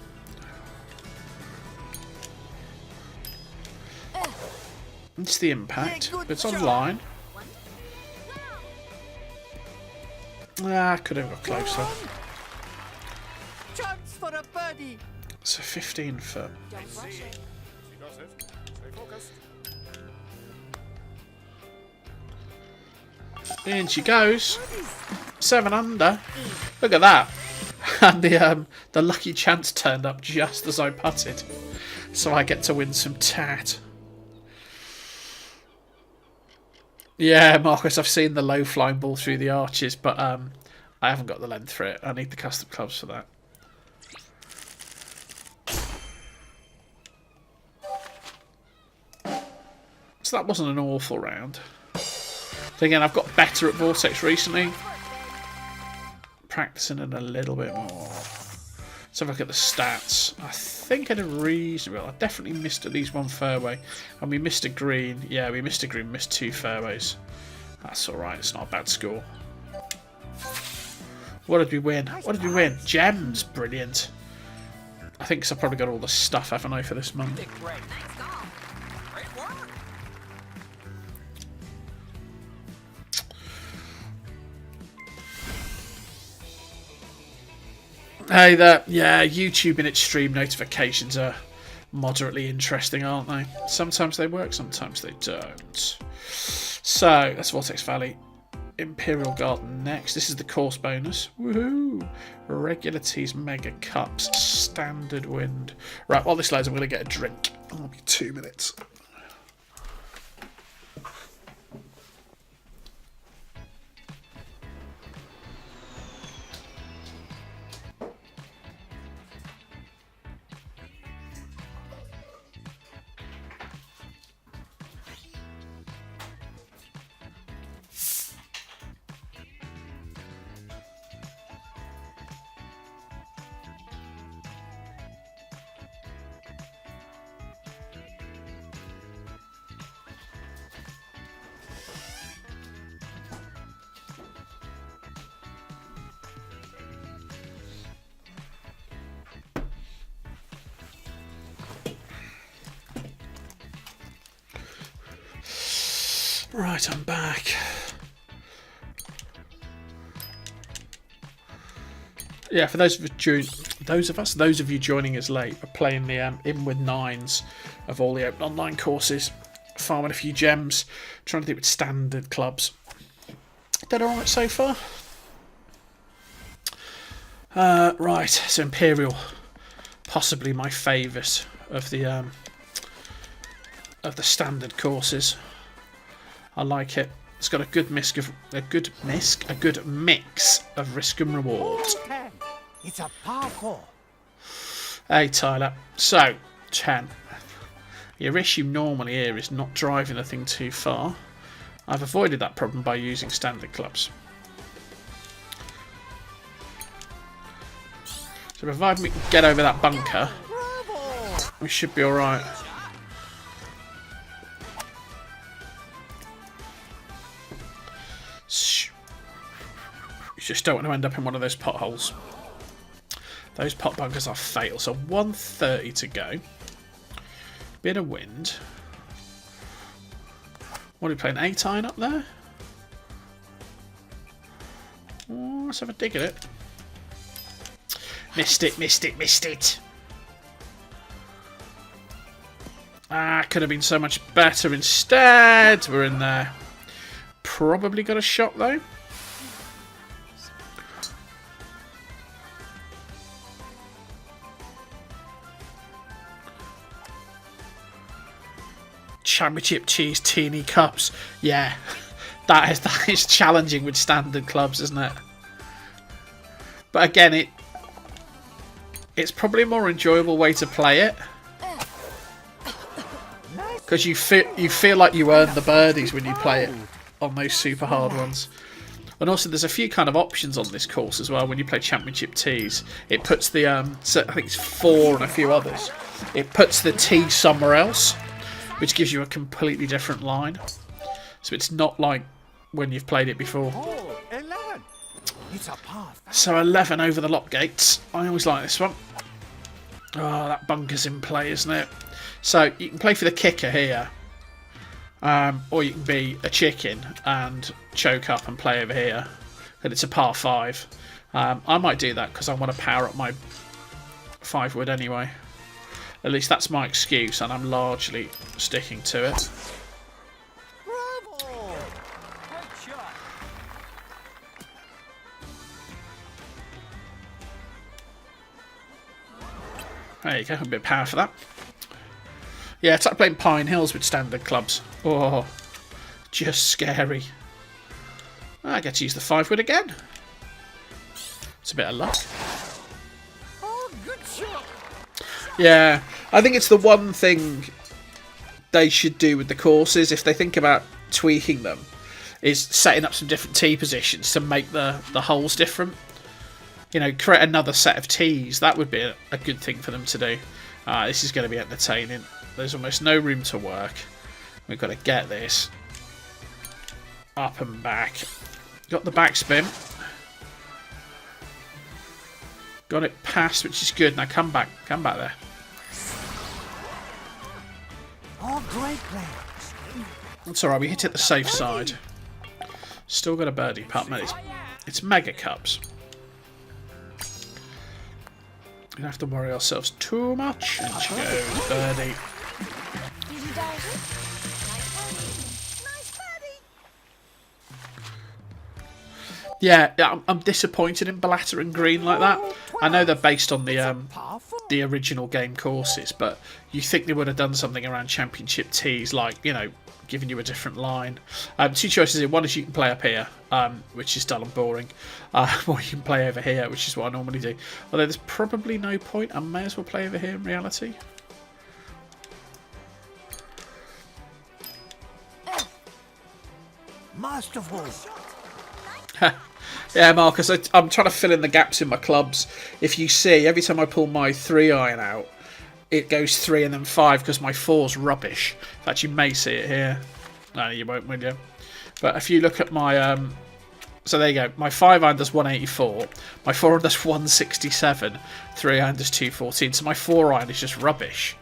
It's the impact, but it's online. Ah, could have got closer. Chance for a birdie. So 15 foot. Don't rush it. In she goes. 7 under. Look at that. And the lucky chance turned up just as I putted. So I get to win some tat. Yeah, Marcus, I've seen the low flying ball through the arches, but I haven't got the length for it. I need the custom clubs for that. So that wasn't an awful round. So again, I've got better at Vortex recently. Practicing it a little bit more. Let's have a look at the stats. I think I did reasonable. I definitely missed at least one fairway. And we missed a green. Yeah, we missed a green, missed 2 fairways. That's alright, it's not a bad score. What did we win? What did we win? Gems, brilliant. I think so I've probably got all the stuff, haven't I, for this month. Did great. Nice golf. Great work. Hey there. Yeah, YouTube and its stream notifications are moderately interesting, aren't they? Sometimes they work, sometimes they don't. So, that's Vortex Valley. Imperial Garden next. This is the course bonus. Woohoo! Regular Tees, Mega Cups, Standard Wind. Right, while this loads, I'm going to get a drink. I'll be 2 minutes. Right, I'm back. Yeah, for those of you joining us late, we're playing the in with 9s of all the open online courses, farming a few gems, trying to do it with standard clubs. Done all right so far. Right, so Imperial, possibly my favourite of the standard courses. I like it. It's got a good mix of risk and reward. 10. It's a par 4. Hey Tyler. So 10. Your issue normally here is not driving the thing too far. I've avoided that problem by using standard clubs. So provided we can get over that bunker, we should be alright. You just don't want to end up in one of those potholes. Those pot bunkers are fatal. So 130 to go. Bit of wind. What are we playing? 8 iron up there? Oh, let's have a dig at it. Missed it, missed it, missed it. Ah, could have been so much better instead. We're in there. Probably got a shot though. Championship cheese teeny cups. Yeah, that is challenging with standard clubs, isn't it? But again, it's probably a more enjoyable way to play it because you feel like you earn the birdies when you play it on those super hard ones. And also, there's a few kind of options on this course as well. When you play Championship tees, it puts the so I think it's 4 and a few others. It puts the tee somewhere else, which gives you a completely different line. So it's not like when you've played it before. Oh, 11. It's a par 5. So 11 over the lock gates. I always like this one. Oh, that bunker's in play, isn't it? So you can play for the kicker here. Or you can be a chicken and choke up and play over here. and it's a par 5. I might do that because I want to power up my 5 wood anyway. At least that's my excuse, and I'm largely sticking to it. Bravo! Great shot. There you go, a bit of power for that. Yeah, it's like playing Pine Hills with standard clubs. Oh, just scary. I get to use the 5 wood again. It's a bit of luck. Oh, good shot. Yeah, I think it's the one thing they should do with the courses, if they think about tweaking them, is setting up some different tee positions to make the holes different. You know, create another set of tees. That would be a good thing for them to do. This is going to be entertaining. There's almost no room to work. We've got to get this up and back. Got the backspin. Got it past, which is good. Now come back there. Oh, great play. That's alright, we hit it the safe side. Still got a birdie putt, mate. It's mega cups. We don't have to worry ourselves too much. And she goes, birdie. Easy Darcy. Nice birdie. Yeah, I'm disappointed in Blatter and Green like that. I know they're based on Par 4. the original game courses, but you think they would have done something around championship tees, like, you know, giving you a different line. 2 choices here. One is you can play up here, which is dull and boring, or you can play over here, which is what I normally do. Although there's probably no point. I may as well play over here in reality. Masterful. Yeah, Marcus, I'm trying to fill in the gaps in my clubs. If you see, every time I pull my 3-iron out, it goes 3 and then 5 because my 4's rubbish. In fact, you may see it here. No, you won't, will you? But if you look at my... so there you go. My 5-iron does 184. My 4-iron does 167. 3-iron does 214. So my 4-iron is just rubbish.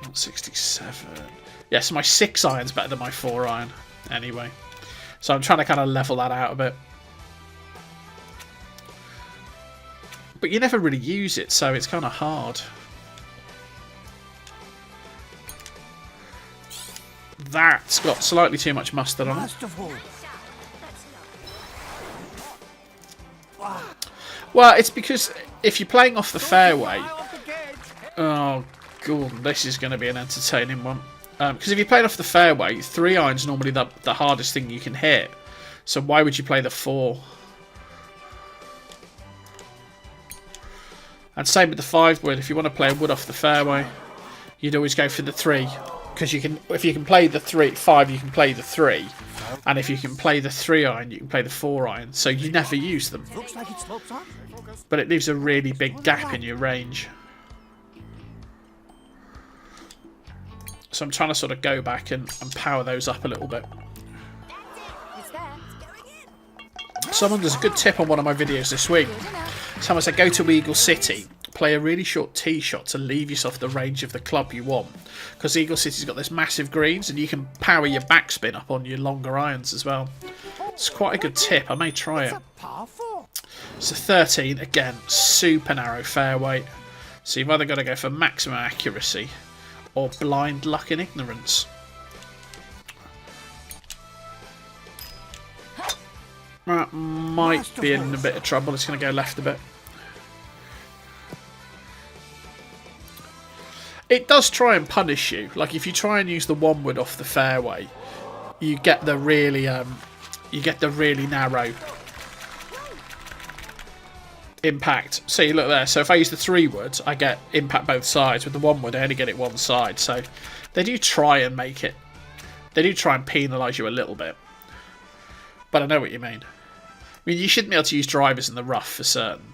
167. Yeah, so my 6-iron's better than my 4-iron. Anyway. So I'm trying to kind of level that out a bit. But you never really use it, so it's kind of hard. That's got slightly too much mustard on it. Masterful. Well, it's because if you're playing off the fairway... Oh, God, this is going to be an entertaining one. Because if you're playing off the fairway, 3-iron's normally the hardest thing you can hit. So why would you play the 4? And same with the 5 wood. If you want to play a wood off the fairway, you'd always go for the 3. Because you can, if you can play the 5, you can play the 3. And if you can play the 3-iron, you can play the 4-iron. So you never use them. Looks like it slopes up. But it leaves a really big gap in your range. So I'm trying to sort of go back and power those up a little bit. It's there. Someone does a good tip on one of my videos this week. Someone said go to Eagle City, play a really short tee shot to leave yourself the range of the club you want. Because Eagle City's got this massive greens and you can power your backspin up on your longer irons as well. It's quite a good tip. I may try it. Par 4. So 13, again, super narrow fairway. So you've either got to go for maximum accuracy or blind luck and ignorance. That might be in a bit of trouble. It's going to go left a bit. It does try and punish you. Like if you try and use the 1 wood off the fairway, you get the really narrow impact. See, look there. So if I use the 3 wood, I get impact both sides. With the 1 wood, I only get it one side. So they do try and make it. They do try and penalise you a little bit. But I know what you mean. I mean, you shouldn't be able to use drivers in the rough for certain.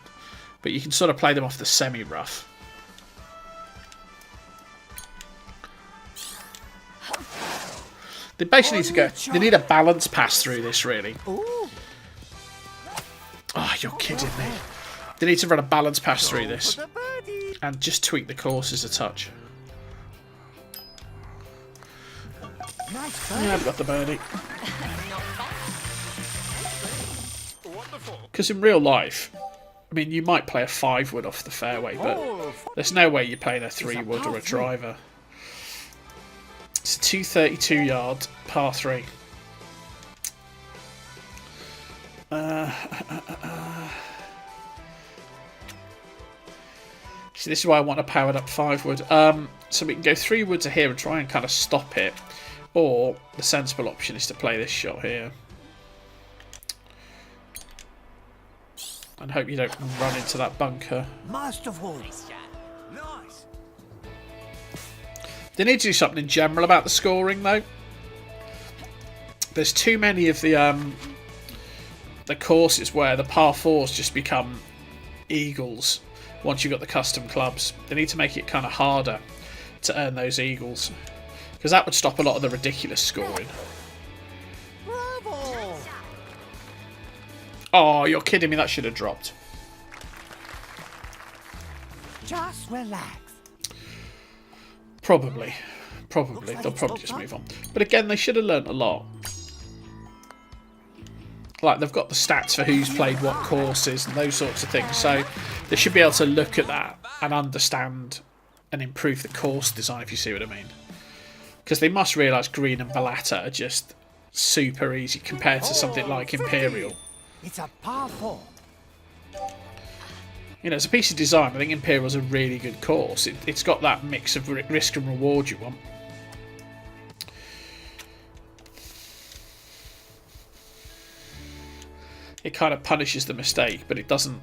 But you can sort of play them off the semi-rough. They basically need to go. They need a balance pass through this, really. Oh, you're kidding me. They need to run a balance pass through this. And just tweak the courses a touch. Nice Yeah, I've got the birdie. Because in real life, I mean, you might play a 5-wood off the fairway, but there's no way you're playing a 3-wood or a driver. It's a 232-yard par 3. So this is why I want a powered up 5-wood. So we can go 3 woods here and try and kind of stop it. Or the sensible option is to play this shot here. And hope you don't run into that bunker. Masterful. Nice. They need to do something in general about the scoring though. There's too many of the courses where the par 4s just become eagles once you've got the custom clubs. They need to make it kind of harder to earn those eagles. Because that would stop a lot of the ridiculous scoring. Bravo. Oh, you're kidding me. That should have dropped. Just relax. Probably. They'll probably just move on. But again, they should have learnt a lot. Like, they've got the stats for who's played what courses and those sorts of things. So they should be able to look at that and understand and improve the course design, if you see what I mean. Because they must realise Green and Balata are just super easy compared to something like Imperial. It's a par 4. You know, as a piece of design, I think Imperial's a really good course. It's got that mix of risk and reward you want. It kind of punishes the mistake, but it doesn't,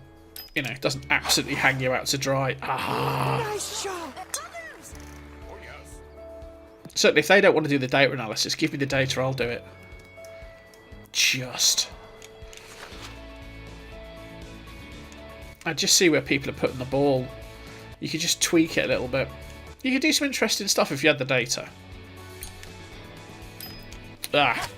you know, it doesn't absolutely hang you out to dry. Ah. Nice shot. Certainly, if they don't want to do the data analysis, give me the data, I'll do it. I just see where people are putting the ball. You could just tweak it a little bit. You could do some interesting stuff if you had the data. Ah.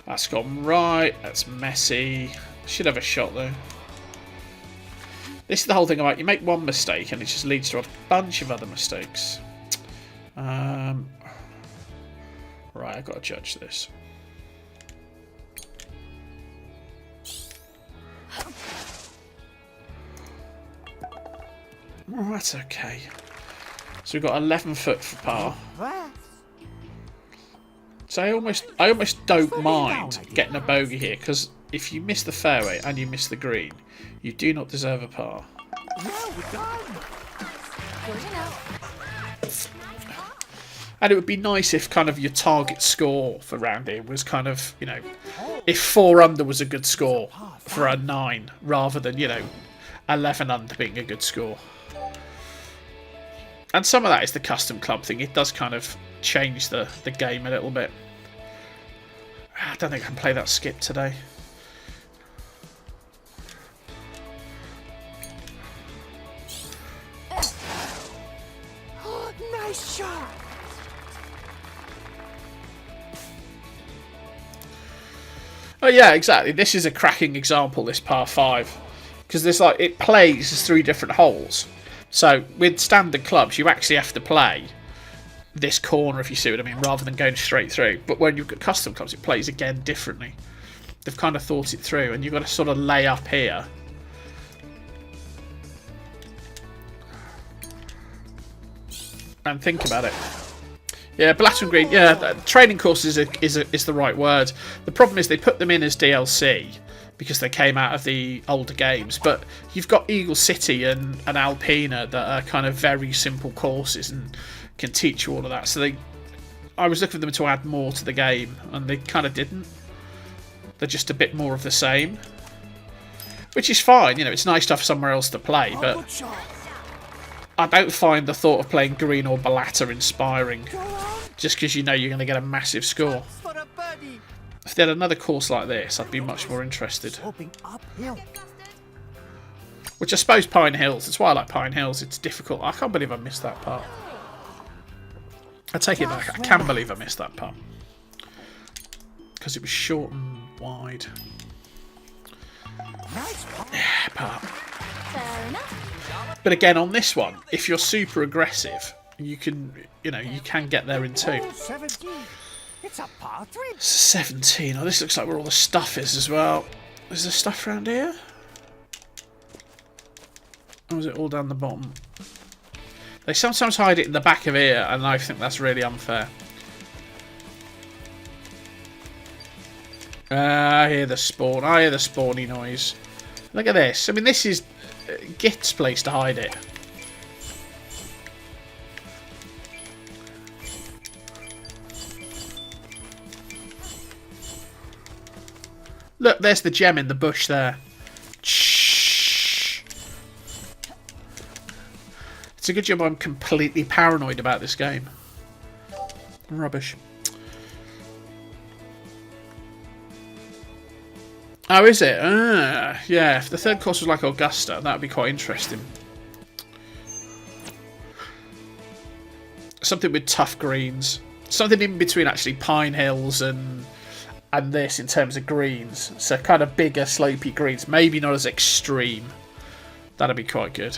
That's gone right. That's messy. Should have a shot though. This is the whole thing about you make one mistake and it just leads to a bunch of other mistakes. Right, I've got to judge this. Oh, that's okay. So we've got 11 foot for par. So I almost don't mind getting a bogey here, because if you miss the fairway and you miss the green, you do not deserve a par. And it would be nice if kind of your target score for round here was kind of, you know, if 4 under was a good score for a 9, rather than, you know, 11 under being a good score. And some of that is the custom club thing. It does kind of change the game a little bit. I don't think I can play that skip today. Oh, nice shot. Oh yeah, exactly. This is a cracking example, this par 5. Because there's like, it plays as 3 different holes. So with standard clubs, you actually have to play this corner, if you see what I mean, rather than going straight through. But when you've got custom clubs, it plays again differently. They've kind of thought it through, and you've got to sort of lay up here. And think about it. Yeah, Blatt and Green. Yeah, training courses is the right word. The problem is they put them in as DLC because they came out of the older games. But you've got Eagle City and Alpina that are kind of very simple courses and can teach you all of that. So I was looking for them to add more to the game, and they kind of didn't. They're just a bit more of the same, which is fine. You know, it's nice to have somewhere else to play, but I don't find the thought of playing Green or Balata inspiring, just because you know you're going to get a massive score. If they had another course like this, I'd be much more interested. Which I suppose Pine Hills. That's why I like Pine Hills. It's difficult. I can't believe I missed that part. I take it back. I can believe I missed that part. Because it was short and wide. Yeah, part. Fair enough. But again, on this one, if you're super aggressive, you can, you know, you can get there in 2. It's a par 3. 17. Oh, this looks like where all the stuff is as well. Is there stuff around here? Or is it all down the bottom? They sometimes hide it in the back of here, and I think that's really unfair. I hear the spawn. I hear the spawny noise. Look at this. I mean, this is Git's place to hide it. Look, there's the gem in the bush there. Shh. It's a good job I'm completely paranoid about this game. Rubbish. Oh, is it? Yeah, if the third course was like Augusta, that would be quite interesting. Something with tough greens. Something in between, actually, Pine Hills and this in terms of greens. So kind of bigger, slopey greens. Maybe not as extreme. That'd be quite good.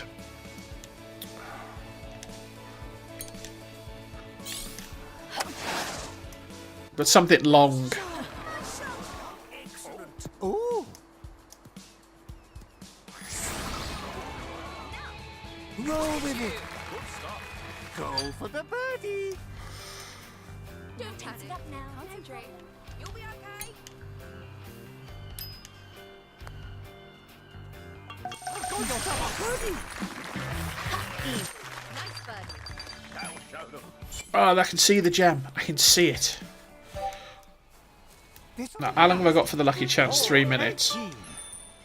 But something long. Ooh. Roll with it. Go for the birdie. Don't touch it up now. Concentrate. You'll be okay. Go yourself a birdie. Nice birdie. Oh, I can see the gem. I can see it. Now, how long have I got for the lucky chance? 3 minutes. 18.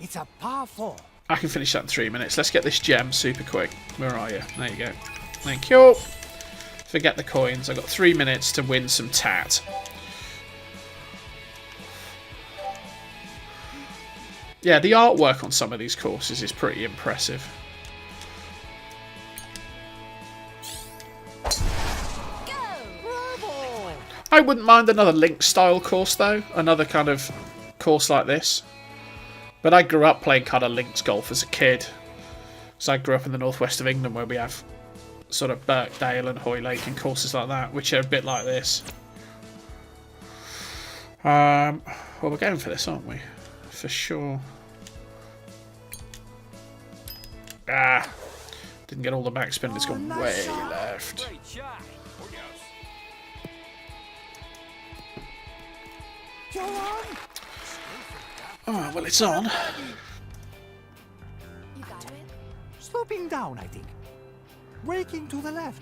It's a par 4. I can finish that in 3 minutes. Let's get this gem super quick. Where are you? There you go. Thank you. Forget the coins. I've got 3 minutes to win some tat. Yeah, the artwork on some of these courses is pretty impressive. Bravo. I wouldn't mind another Link style course though. Another kind of course like this. But I grew up playing kind of Links golf as a kid. So I grew up in the northwest of England where we have sort of Birkdale and Hoylake and courses like that, which are a bit like this. Well, we're going for this, aren't we? For sure. Ah, didn't get all the backspin. It's gone way left. Go on. Oh, well, it's on. You got it. Sloping down, I think. Raking to the left.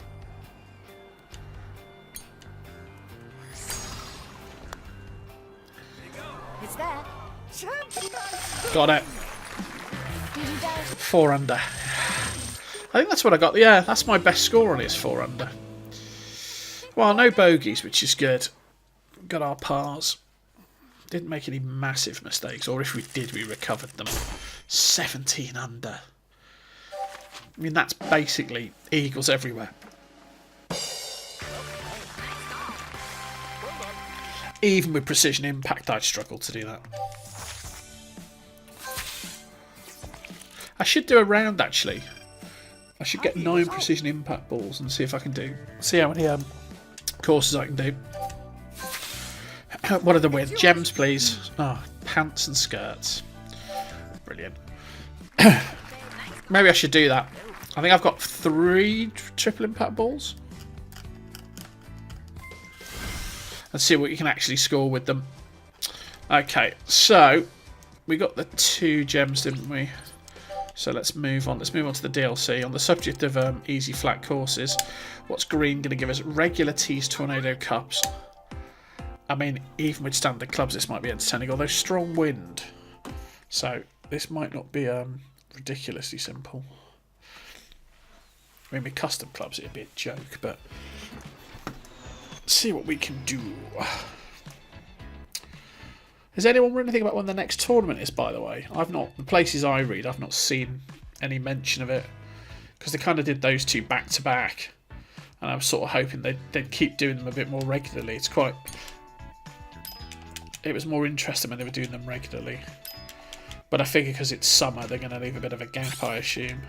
It's there. Got it. Did you guys? 4 under. I think that's what I got. Yeah, that's my best score on it, is 4 under. Well, no bogeys, which is good. Got our pars. Didn't make any massive mistakes, or if we did, we recovered them. 17 under. I mean, that's basically eagles everywhere. Even with precision impact, I'd struggle to do that. I should do a round, actually. I should get 9 precision impact balls and see if I can do... See how many courses I can do. What are the wins? Gems, please. Oh, pants and skirts. Brilliant. Maybe I should do that. I think I've got 3 triple impact balls. Let's see what you can actually score with them. Okay, so we got the 2 gems, didn't we? So let's move on. Let's move on to the DLC. On the subject of easy flat courses, what's green going to give us? Regular Tees Tornado Cups. I mean, even with standard clubs, this might be entertaining, although strong wind. So this might not be ridiculously simple. I mean, with custom clubs, it'd be a joke, but let's see what we can do. Has anyone read anything about when the next tournament is, by the way? I've not. The places I read, I've not seen any mention of it. Because they kind of did those 2 back to back. And I was sort of hoping they'd keep doing them a bit more regularly. It's quite... It was more interesting when they were doing them regularly. But I figure because it's summer, they're going to leave a bit of a gap, I assume.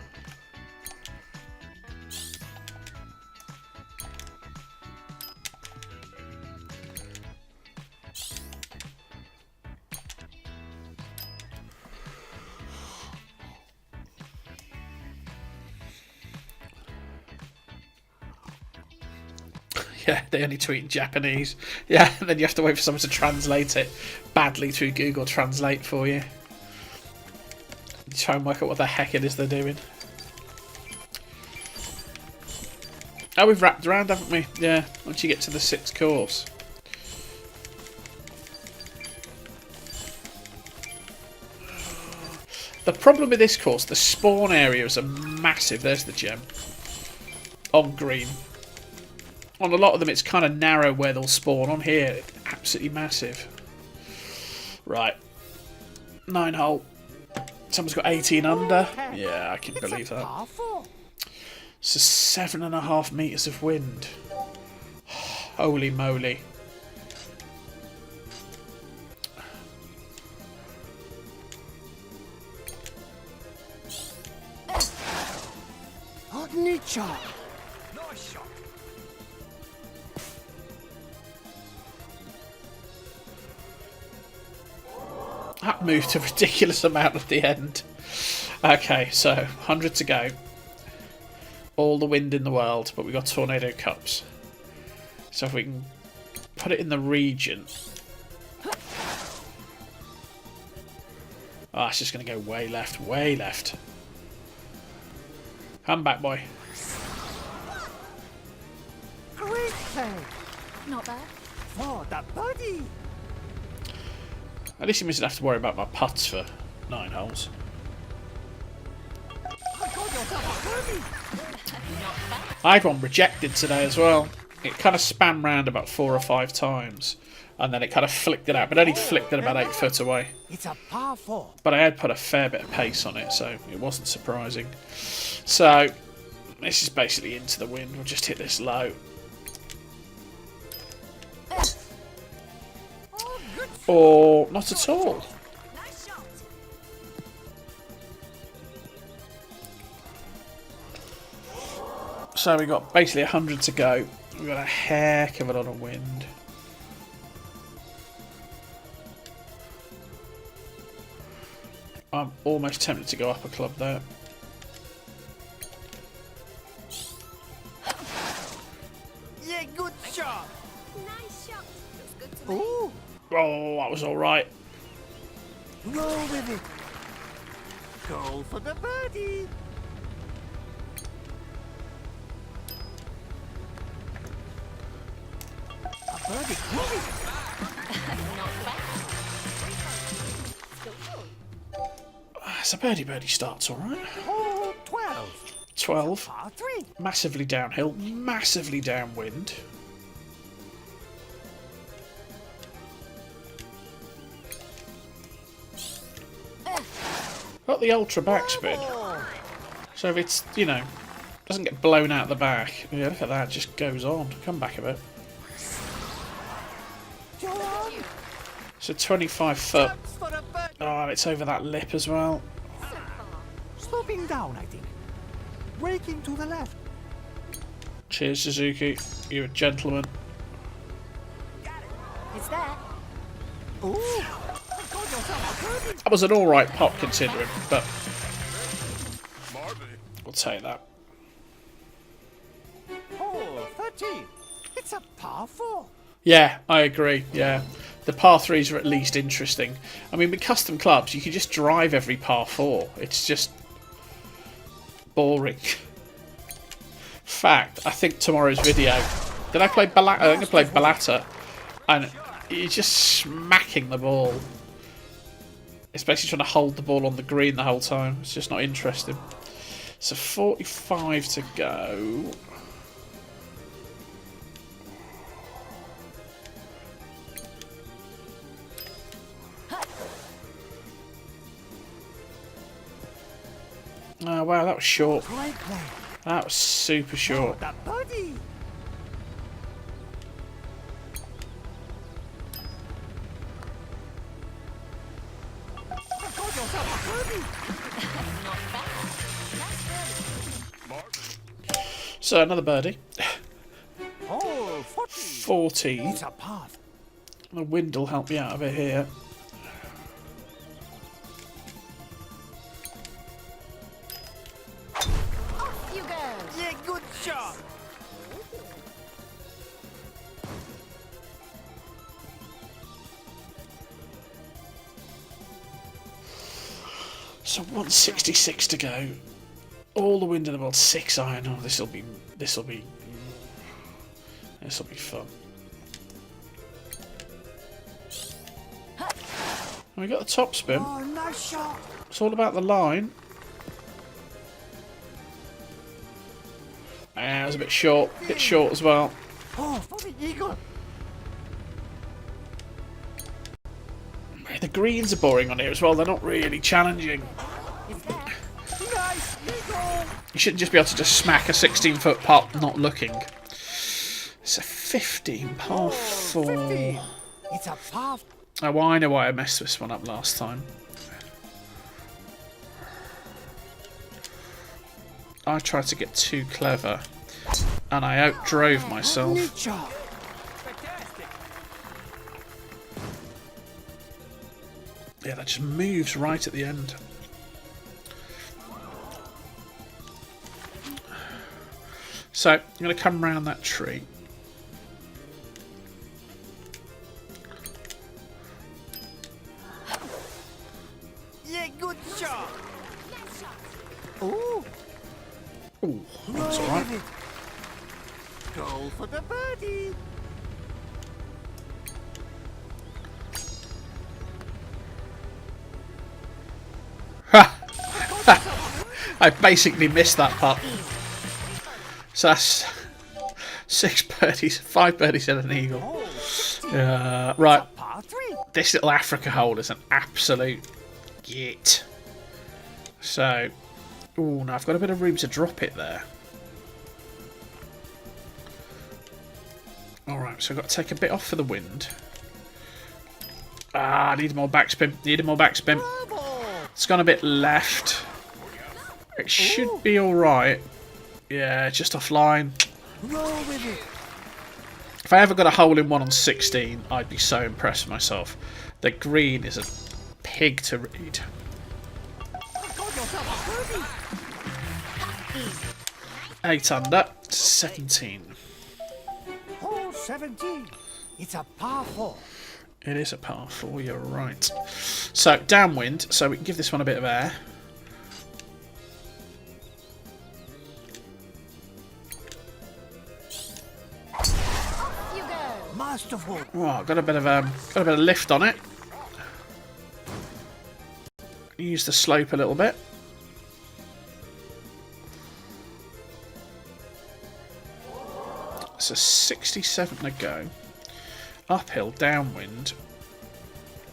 Yeah, they only tweet in Japanese. Yeah, and then you have to wait for someone to translate it badly through Google Translate for you. You try and work out what the heck it is they're doing. Oh, we've wrapped around, haven't we? Yeah, once you get to the 6th course. The problem with this course, the spawn areas are massive. There's the gem. On green. On a lot of them, it's kind of narrow where they'll spawn. On here, absolutely massive. Right. 9 hole. Someone's got 18 under. Yeah, I can believe that. So 7.5 meters of wind. Holy moly. Neat shot. Nice shot. That moved a ridiculous amount at the end. Okay, so 100 to go. All the wind in the world, but we got tornado cups. So if we can put it in the region. Oh, it's just going to go way left, way left. Come back, boy. Great play. Not bad. For the birdie. At least he doesn't have to worry about my putts for 9 holes. I got yourself a birdie. I had one rejected today as well. It kind of spam round about 4 or 5 times. And then it kind of flicked it out. But only flicked it about 8 foot away. It's a par 4. But I had put a fair bit of pace on it, so it wasn't surprising. So, this is basically into the wind. We'll just hit this low. Or not at all. Nice shot. So we got basically 100 to go. We've got a heck of a lot of wind. I'm almost tempted to go up a club there. Yeah, good shot. Nice shot. Looks good to me. Ooh. Oh, that was alright. Roll with it. Go for the birdie. A birdie. Not bad. Still good. It's a birdie starts alright. Oh, 12. 12. Par 3. Massively downhill, massively downwind. Got the ultra backspin. Oh. So if it's, you know, doesn't get blown out the back. Yeah, look at that, just goes on. Come back a bit. John. So 25 foot. Chance for a birdie. Oh, it's over that lip as well. So far. Sloping down, I think. Braking to the left. Cheers, Suzuki. You're a gentleman. It's there. Ooh. Got yourself a birdie. That was an alright pop considering, but we'll take that. Oh, 13. It's a par 4. Yeah, I agree. Yeah, the par 3s are at least interesting. I mean, with custom clubs, you can just drive every par 4. It's just boring. Fact, I think tomorrow's video. Did I play Balata? I think I played Balata, and you're just smacking the ball. Especially trying to hold the ball on the green the whole time. It's just not interesting. So 45 to go. Oh, wow, that was short. Great play. That was super short. The birdie. Got yourself a birdie. Not bad. That's good. So another birdie. Oh, 40. 40. It's a par. The wind will help me out of it here. You go. Yeah, good shot. So 166 to go. All the wind in the world. 6 iron. Oh, this will be fun. We got the top spin. Oh, nice shot. It's all about the line. Ah, it was a bit short. Bit short as well. Oh, for the eagle. The greens are boring on here as well. They're not really challenging. Nice eagle. You shouldn't just be able to just smack a 16-foot putt not looking. It's a 15 par 4. 15. It's a par. Oh, well, I know why I messed this one up last time. I tried to get too clever, and I outdrove myself. Neat shot. Yeah, that just moves right at the end. So, I'm going to come round that tree. Yeah, good shot. Ooh. Ooh, that's alright. Go for the birdie. I basically missed that putt. So that's 6 birdies, 5 birdies and an eagle. Right, Par 3. this little Africa hole is an absolute git. So, ooh, now I've got a bit of room to drop it there. Alright, so I've got to take a bit off for the wind. Ah, I need more backspin. Needed more backspin. It's gone a bit left. It should be alright. Yeah, just offline. Roll with it. If I ever got a hole in one on 16, I'd be so impressed with myself. The green is a pig to read. Got yourself a birdie. 8 under, 17. Hole 17. It's a par 4. It is a par 4, you're right. So, downwind, so we can give this one a bit of air. You go. Masterful. Oh, got a bit of lift on it. Use the slope a little bit. So 67 to go. Uphill, downwind.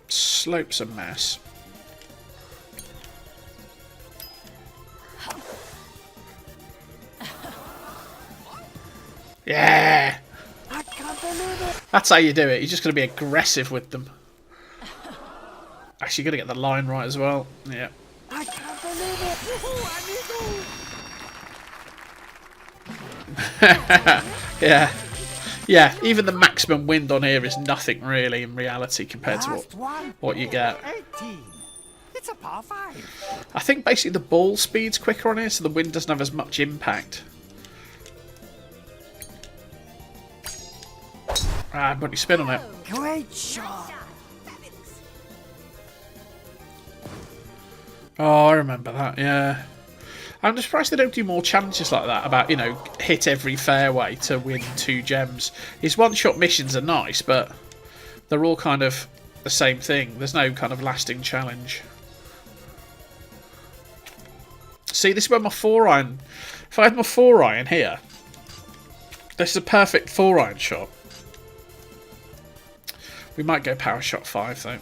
Slope's a mess. Yeah! I can't believe it. That's how you do it. You're just going to be aggressive with them. Actually, you're going to get the line right as well. Yeah. I can't believe it. Woohoo, amigo. Yeah. Yeah, even the maximum wind on here is nothing really in reality compared to Last one. what you get. 18. It's a par 5. I think basically the ball speed's quicker on here, so the wind doesn't have as much impact. Ah, but you spin on it. Great shot. Oh, I remember that, yeah. I'm just surprised they don't do more challenges like that about, you know, hit every fairway to win 2 gems. His one-shot missions are nice, but they're all kind of the same thing. There's no kind of lasting challenge. See, this is where my 4-iron... If I had my 4-iron here, this is a perfect 4-iron shot. We might go power shot 5, though.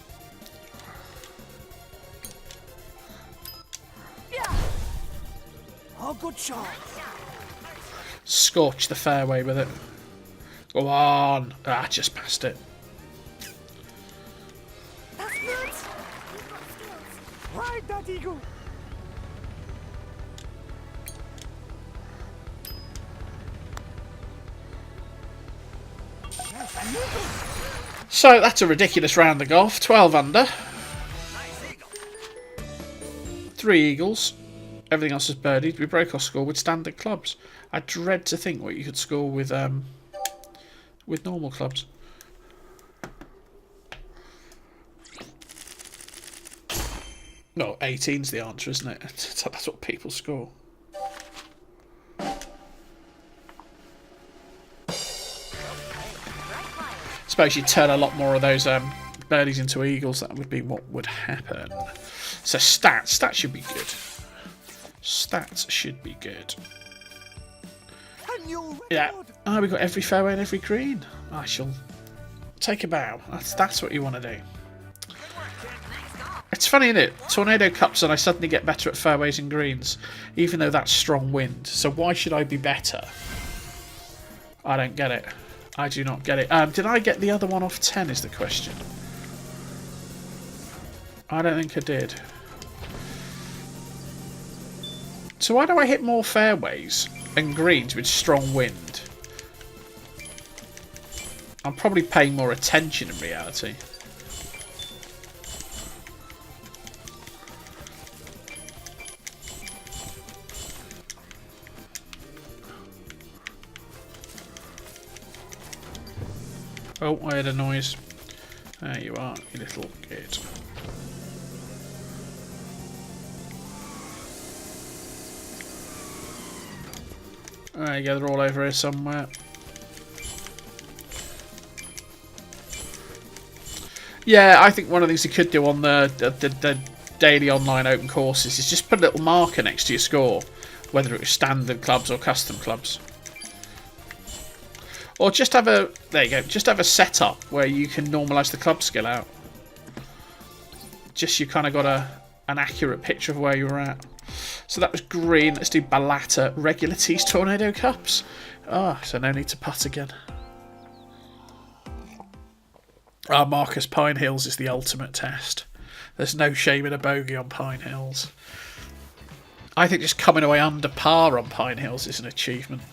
Oh, good shot. Scorch the fairway with it. Go on. Ah, just passed it. That's good. Ride that eagle. Yes, amigo. So, that's a ridiculous round of golf. 12 under. 3 eagles. Everything else is birdied. We broke our score with standard clubs. I dread to think what you could score with normal clubs. No, 18's the answer, isn't it? That's what people score. Suppose you turn a lot more of those birdies into eagles. That would be what would happen. So stats should be good. Stats should be good. Yeah. Oh, we've got every fairway and every green. I shall take a bow. That's what you want to do. It's funny, isn't it? Tornado Cups and I suddenly get better at fairways and greens, even though that's strong wind. So why should I be better? I don't get it. I do not get it. Did I get the other one off 10 is the question. I don't think I did. So why do I hit more fairways and greens with strong wind? I'm probably paying more attention in reality. Oh, I heard a noise. There you are, you little kid. There you go, they're all over here somewhere. Yeah, I think one of the things you could do on the daily online open courses is just put a little marker next to your score, whether it was standard clubs or custom clubs. Or just have a, there you go, just have a setup where you can normalise the club skill out. Just you kind of got an accurate picture of where you were at. So that was green. Let's do Balata regular T's Tornado Cups. Ah, so no need to putt again. Marcus, Pine Hills is the ultimate test. There's no shame in a bogey on Pine Hills. I think just coming away under par on Pine Hills is an achievement.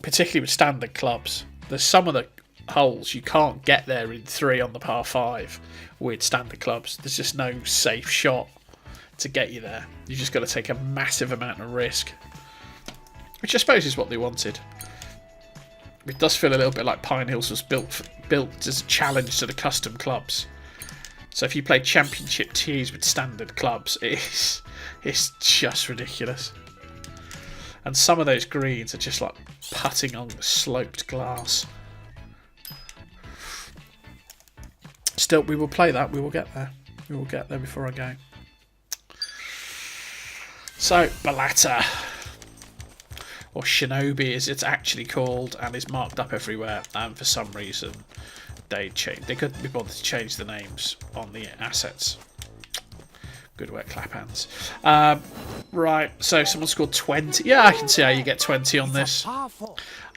Particularly with standard clubs. There's some of the holes you can't get there in 3 on the par 5 with standard clubs. There's just no safe shot to get you there. You just got to take a massive amount of risk, which I suppose is what they wanted. It does feel a little bit like Pine Hills was built as a challenge to the custom clubs. So if you play championship tees with standard clubs, it's just ridiculous. And some of those greens are just like putting on sloped glass. Still, we will play that. We will get there. We will get there before I go. So, Balata, or Shinobi as it's actually called, and is marked up everywhere. And for some reason, they couldn't be bothered to change the names on the assets. Good work, clap hands. Right, so someone scored 20. Yeah, I can see how you get 20 on this.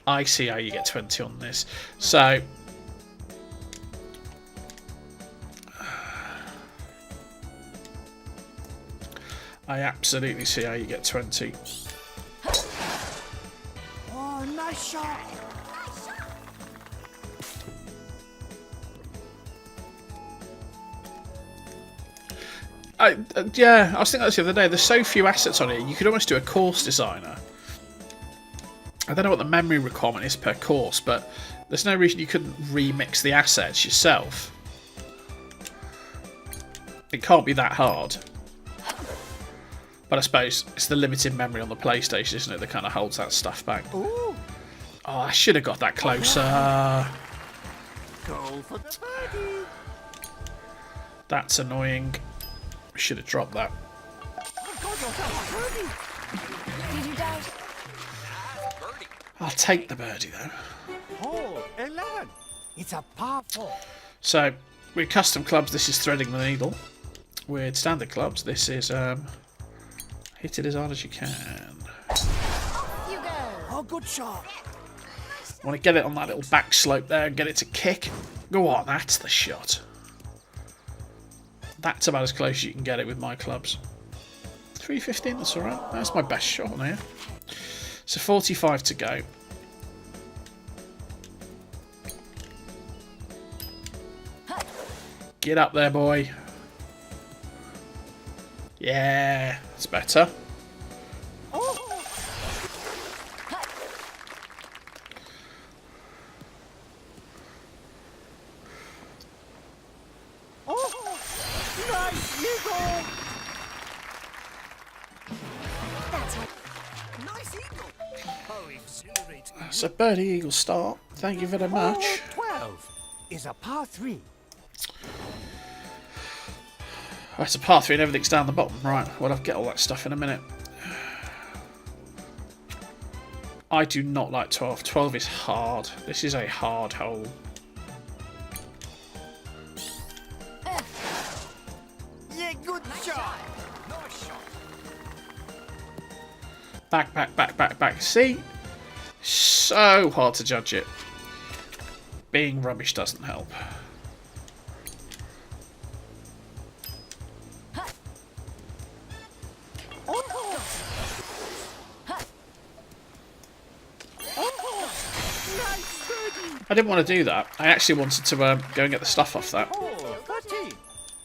I see how you get 20 on this. So, I absolutely see how you get 20. Oh, nice shot. Yeah, I was thinking that the other day. There's so few assets on it. You could almost do a course designer. I don't know what the memory requirement is per course, but there's no reason you couldn't remix the assets yourself. It can't be that hard. But I suppose it's the limited memory on the PlayStation, isn't it, that kind of holds that stuff back. Ooh. Oh, I should have got that closer. Go for the birdie. That's annoying. Should have dropped that. Did you doubt? I'll take the birdie though. Hole 11. It's a par 4. So with custom clubs, this is threading the needle. With standard clubs, this is hit it as hard as you can. You go. Oh, good shot. Want to get it on that little back slope there and get it to kick. Go on, that's the shot. That's about as close as you can get it with my clubs. 315, that's alright. That's my best shot on here. So 45 to go. Get up there, boy. Yeah, that's better. Oh. Oh. Nice eagle. That's a birdie eagle start. Thank you very much. Hole 12 is a par 3. Oh, it's a par 3 and everything's down the bottom. Right, well, I'll get all that stuff in a minute. I do not like 12. 12 is hard. This is a hard hole. Yeah, good shot. Nice shot. Back, back, back, back, back. See? So hard to judge it. Being rubbish doesn't help. I didn't want to do that. I actually wanted to go and get the stuff off that. Hole 13.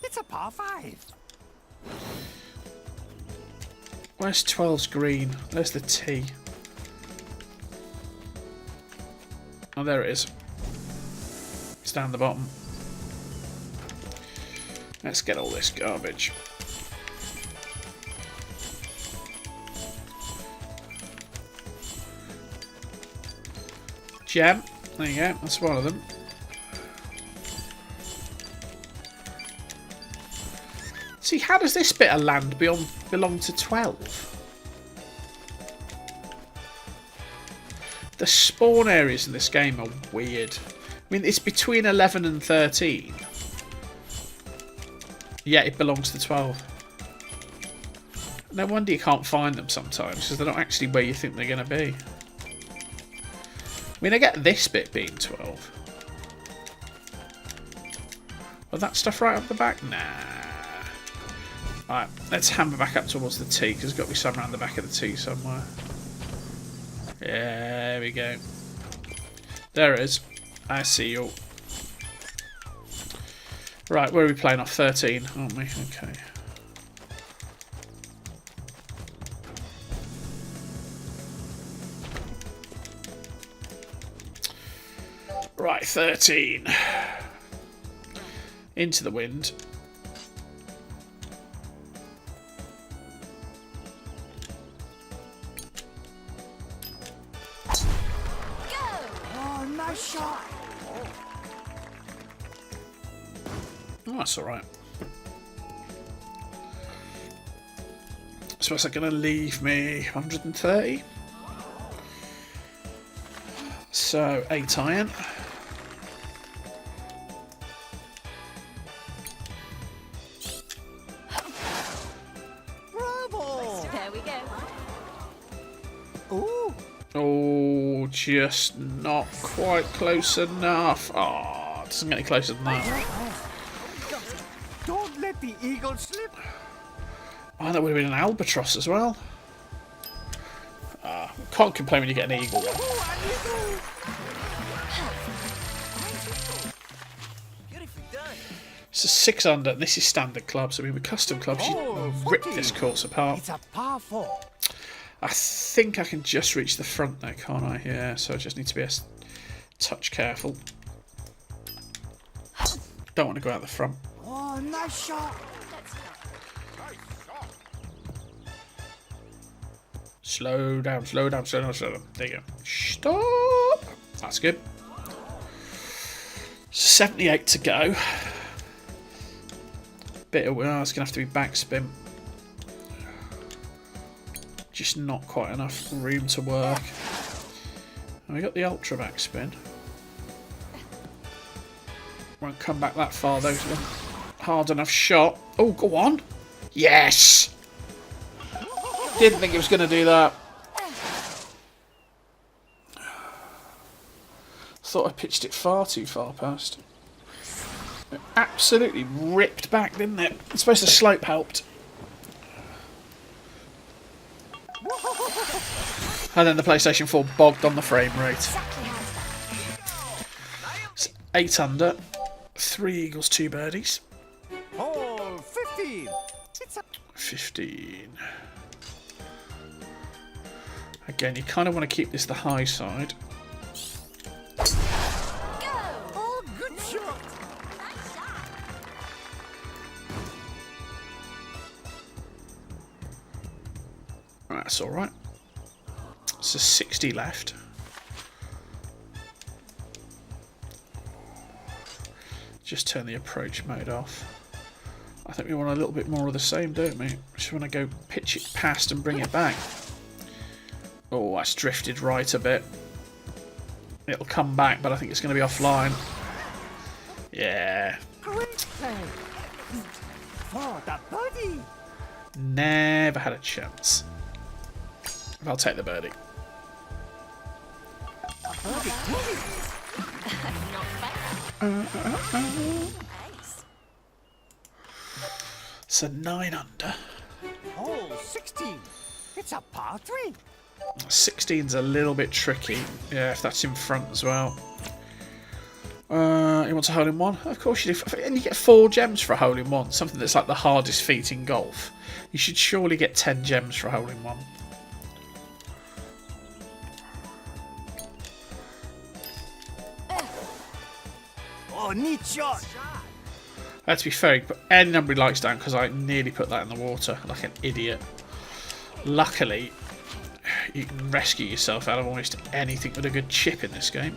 It's a par 5. Where's 12's green? There's the tee. Oh, there it is. It's down the bottom. Let's get all this garbage. Gem. There you go. That's one of them. See, how does this bit of land belong to 12? The spawn areas in this game are weird. I mean, it's between 11 and 13. Yet it belongs to 12. No wonder you can't find them sometimes, because they're not actually where you think they're going to be. I mean, I get this bit being 12. Was that stuff right up the back? Nah. Alright, let's hammer back up towards the tee, because there's got to be some around the back of the tee somewhere. Yeah, there we go. There it is. I see you. Right, where are we playing off? 13, aren't we? Okay. Right, 13. Into the wind. Oh, nice shot. Oh, that's alright. So what's that going to leave me? 130? So, 8 iron. Bravo. There we go. Ooh. Oh, just not quite close enough. Oh, it doesn't get any closer than that. Don't let the eagle slip. Oh, that would have been an albatross as well. Can't complain when you get an eagle. Though. Oh, an eagle. Beautifully done. It's a 6 under. This is standard clubs. I mean, with custom clubs, you Oh, rip 14. this course apart. It's a par 4. I think I can just reach the front there, can't I? Yeah, so I just need to be a touch careful. Don't want to go out the front. Oh, nice shot. Slow down, slow down, slow down, slow down. There you go. Stop! That's good. 78 to go. Bit of, well, it's going to have to be backspin. Just not quite enough room to work. And we got the ultra backspin. Won't come back that far though. Hard enough shot. Oh, go on. Yes! Didn't think it was going to do that. Thought I pitched it far too far past. It absolutely ripped back, didn't it? I suppose the slope helped. And then the PlayStation 4 bogged on the frame rate. It's 8 under, 3 eagles, 2 birdies. Hole 15. It's a 15. Again, you kind of want to keep this the high side. oh, good shot. That's alright. So 60 left. Just turn the approach mode off. I think we want a little bit more of the same, don't we? Just want to go pitch it past and bring it back. Oh, that's drifted right a bit. It'll come back, but I think it's going to be offline. Yeah. Great play. For the birdie. Never had a chance. I'll take the birdie. A birdie. Not bad. Nice. So 9 under. Hole 16. It's a par 3. 16's a little bit tricky. Yeah, if that's in front as well. You want a hole in one? Of course you do. And you get 4 gems for a hole in one. Something that's like the hardest feat in golf. You should surely get 10 gems for a hole in one. Oh, neat shot. I had to be fair, you can put any number he likes down because I nearly put that in the water like an idiot. Luckily, you can rescue yourself out of almost anything with a good chip in this game.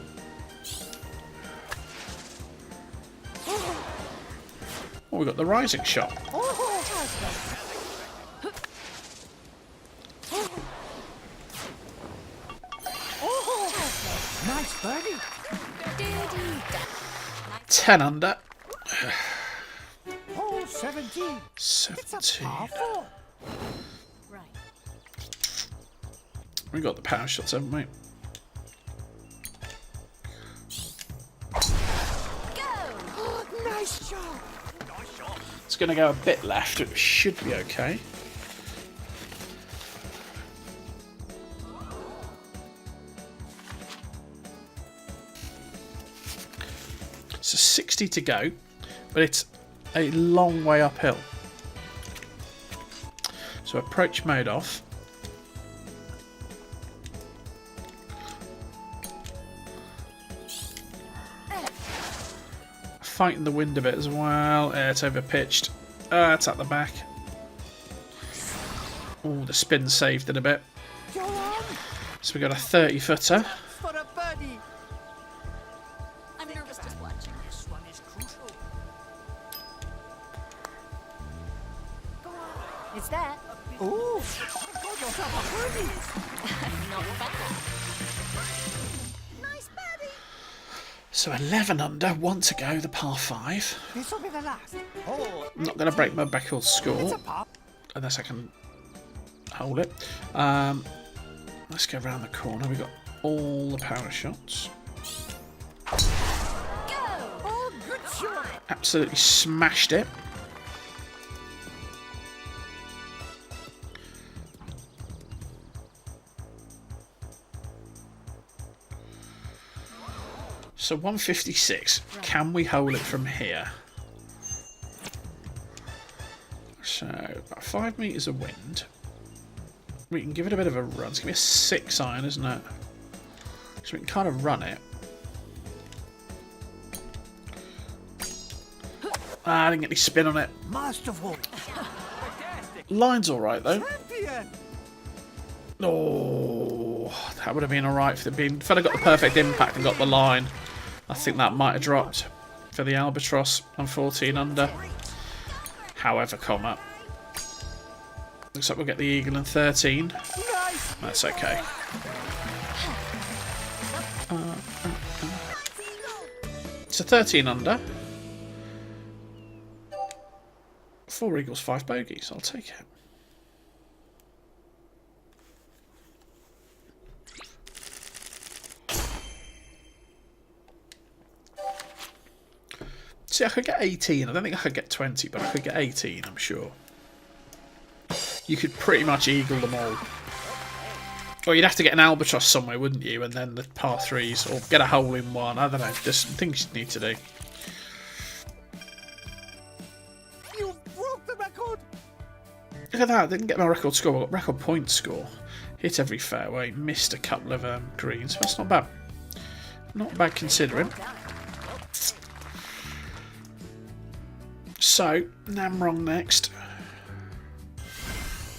Oh, we got the rising shot. Nice birdie. 10 under. Hole 17. It's a 17. par 4. Right. We got the power shots, haven't we? Nice shot. It's going to go a bit left. It should be okay. So 60 to go, but it's a long way uphill. So approach mode off. Fighting the wind a bit as well. It's over pitched. It's at the back. Oh, the spin saved it a bit. You're on. So we got a 30 footer. For a birdie. I'm nervous just watching. This one is crucial. It's that. Ooh. Got yourself a birdie. Not bad. Nice birdie. So 11 under, 1 to go, the par 5. This will be the last. Hole I'm not going to break my record It's score a par. unless I can hold it. Let's go around the corner. We've got all the power shots. Oh, good shot. Absolutely smashed it. So 156. Can we hold it from here? So about 5 metres of wind. We can give it a bit of a run. It's going to be a 6 iron, isn't it? So we can kind of run it. I didn't get any spin on it. Masterful. Line's alright though. Champion. Oh, that would have been alright if I'd have got the perfect impact and got the line. I think that might have dropped for the Albatross on 14 under. However, comma. Looks like we'll get the Eagle in 13. Nice. That's okay. So 13 under. 4 Eagles, 5 bogeys. I'll take it. See, I could get 18. I don't think I could get 20, but I could get 18, I'm sure. You could pretty much eagle them all. Or you'd have to get an Albatross somewhere, wouldn't you? And then the par 3s, or get a hole in one. I don't know. There's some things you need to do. You broke the record. Look at that. Didn't get my record score. I got record point score. Hit every fairway. Missed a couple of greens. That's not bad. Not bad considering. So, Namrong next.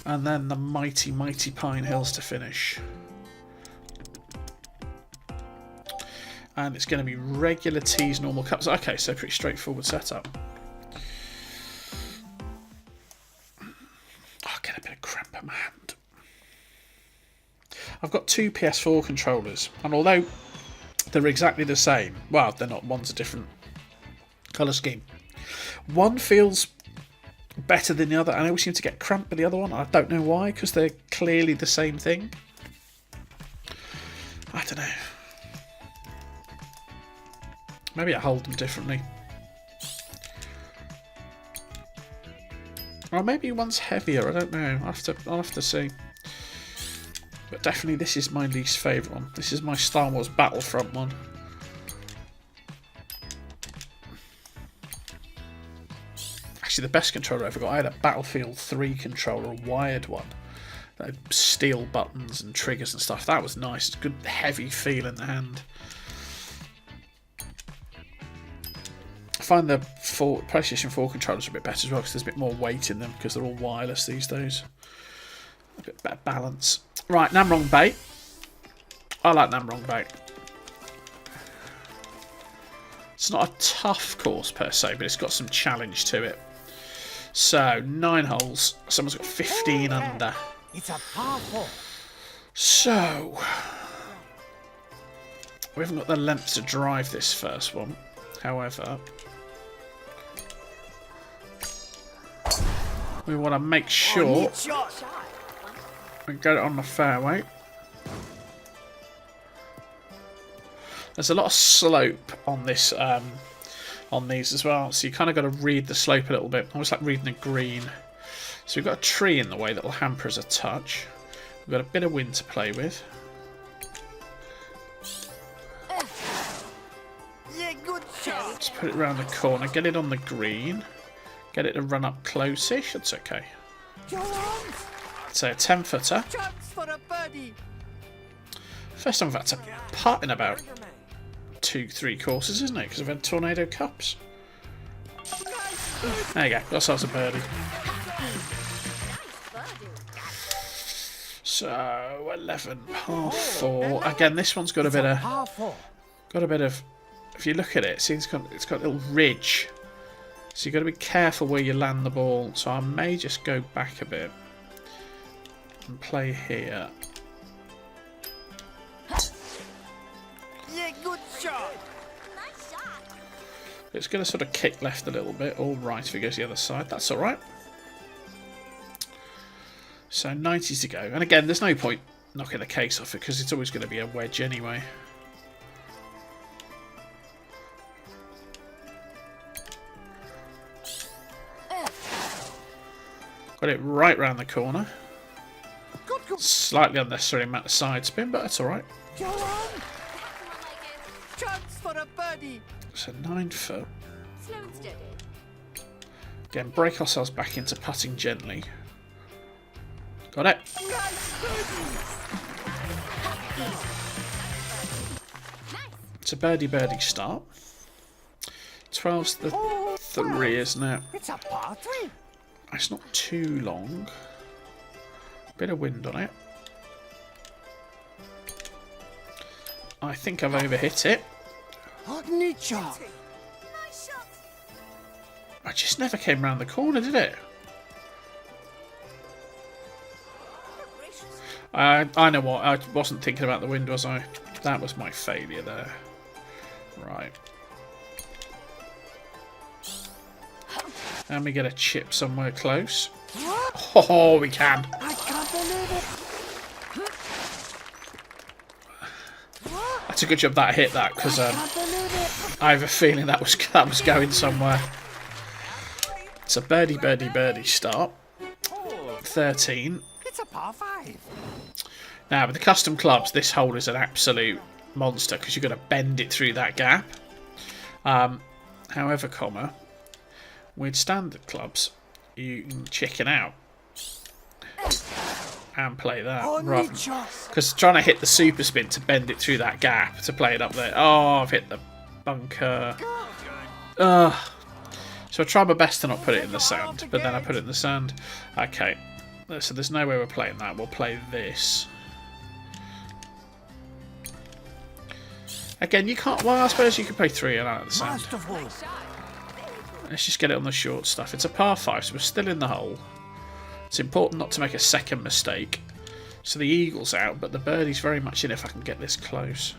And then the mighty, mighty Pine Hills to finish. And it's going to be regular teas, normal cups. Okay, so pretty straightforward setup. Oh, I get a bit of cramp in my hand. I've got two PS4 controllers, and although they're exactly the same, well, they're not. One's a different colour scheme. One feels better than the other, and I always seem to get cramp with the other one. I don't know why, because they're clearly the same thing. I don't know. Maybe I hold them differently. Or maybe one's heavier, I don't know. I'll have to see. But definitely this is my least favourite one. This is my Star Wars Battlefront one. Actually, the best controller I ever got, I had a Battlefield 3 controller, a wired one. That had steel buttons and triggers and stuff. That was nice. Good heavy feel in the hand. I find the PlayStation 4 controllers are a bit better as well because there's a bit more weight in them because they're all wireless these days. A bit better balance. Right, Namrong bait. I like Namrong bait. It's not a tough course per se, but it's got some challenge to it. So, 9 holes. Someone's got 15 under. It's a par 4. So, we haven't got the length to drive this first one. However, we want to make sure we get it on the fairway. There's a lot of slope on this, on these as well, so you kind of got to read the slope a little bit, almost like reading a green. So we've got a tree in the way that will hamper us a touch. We've got a bit of wind to play with. Yeah, good shot. Let's put it around the corner, get it on the green, get it to run up close-ish. It's okay. Go on. Say a 10-footer. Chance for a birdie. First time I've had to putt in about 2-3 courses, isn't it? Because I've had Tornado Cups. There you go, got ourselves a birdie. So 11, par 4. Again, this one's got a bit of, Par 4. If you look at it, see, it's got a little ridge. So you've got to be careful where you land the ball. So I may just go back a bit and play here. Yeah, good shot. Nice shot. It's going to sort of kick left a little bit, or right if it goes the other side. That's all right. So 90 to go. And again, there's no point knocking the case off it because it's always going to be a wedge anyway. Got it right round the corner. Good, good. Slightly unnecessary amount of side spin, but that's all right. Go on. Chance for a birdie. So 9 foot. Slow and steady. Again, break ourselves back into putting gently. Got it. Nice birdie. It's a birdie start. 12's the 3, isn't it? It's a par 3. It's not too long. Bit of wind on it. I think I've overhit it. Neat shot. Nice shot. I just never came round the corner, did it? I know what. I wasn't thinking about the wind, was I? That was my failure there. Right. And we get a chip somewhere close. What? Oh, we can. I can't believe it. That's a good job that I hit that because Can't believe it. I have a feeling that was going somewhere. It's a birdie start. 13. It's a par 5. Now with the custom clubs, this hole is an absolute monster because you've got to bend it through that gap. However, with standard clubs, you can chicken out and play that rather Neat shot. because trying to hit the super spin to bend it through that gap to play it up there. Oh, I've hit the bunker. So I try my best to not put it in the sand, but then I put it in the sand. Okay, so there's no way we're playing that. We'll play this. Again, you can't... Well, I suppose you could play 3 and out of the sand. Masterful. Let's just get it on the short stuff. It's a par 5, so we're still in the hole. It's important not to make a second mistake. So the eagle's out, but the birdie's very much in if I can get this close.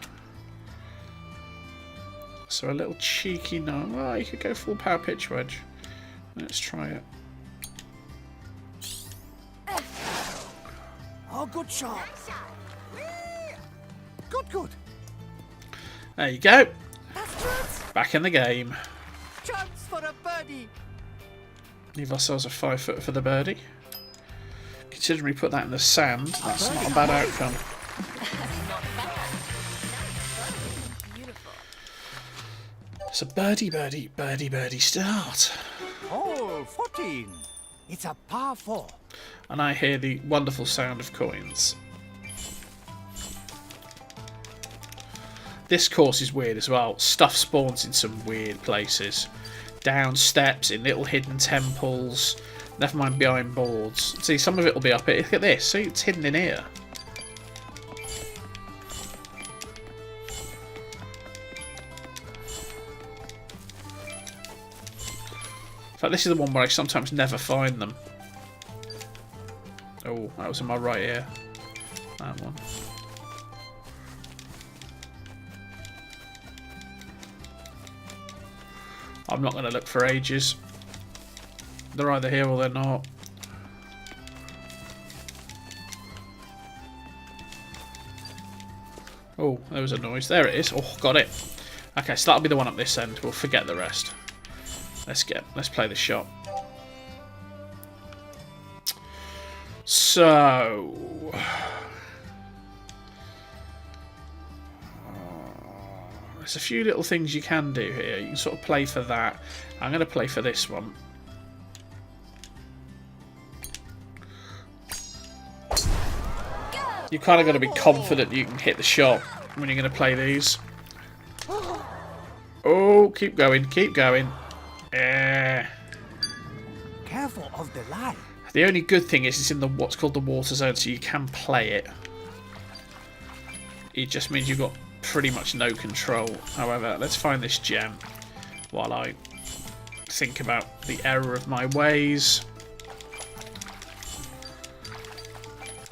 So a little cheeky no. Oh, you could go full power pitch wedge. Let's try it. Oh, good shot. Good. There you go. That's good. Back in the game. Chance for a birdie. Leave ourselves a 5 foot for the birdie. Considering we put that in the sand, that's not a bad outcome. It's a birdie start. Hole 14. It's a par 4. And I hear the wonderful sound of coins. This course is weird as well. Stuff spawns in some weird places. Down steps, in little hidden temples. Never mind behind boards. See, some of it will be up here. Look at this. See, it's hidden in here. In fact, this is the one where I sometimes never find them. Oh, that was in my right ear. That one. I'm not going to look for ages. They're either here or they're not. Oh, there was a noise. There it is. Oh, got it. Okay, so that'll be the one up this end. We'll forget the rest. Let's play the shot. So there's a few little things you can do here. You can sort of play for that. I'm going to play for this one. You kind of got to be confident you can hit the shot when you're going to play these. Oh, keep going, keep going. Careful of the line. The only good thing is it's in the what's called the water zone, so you can play it. It just means you've got pretty much no control. However, let's find this gem while I think about the error of my ways.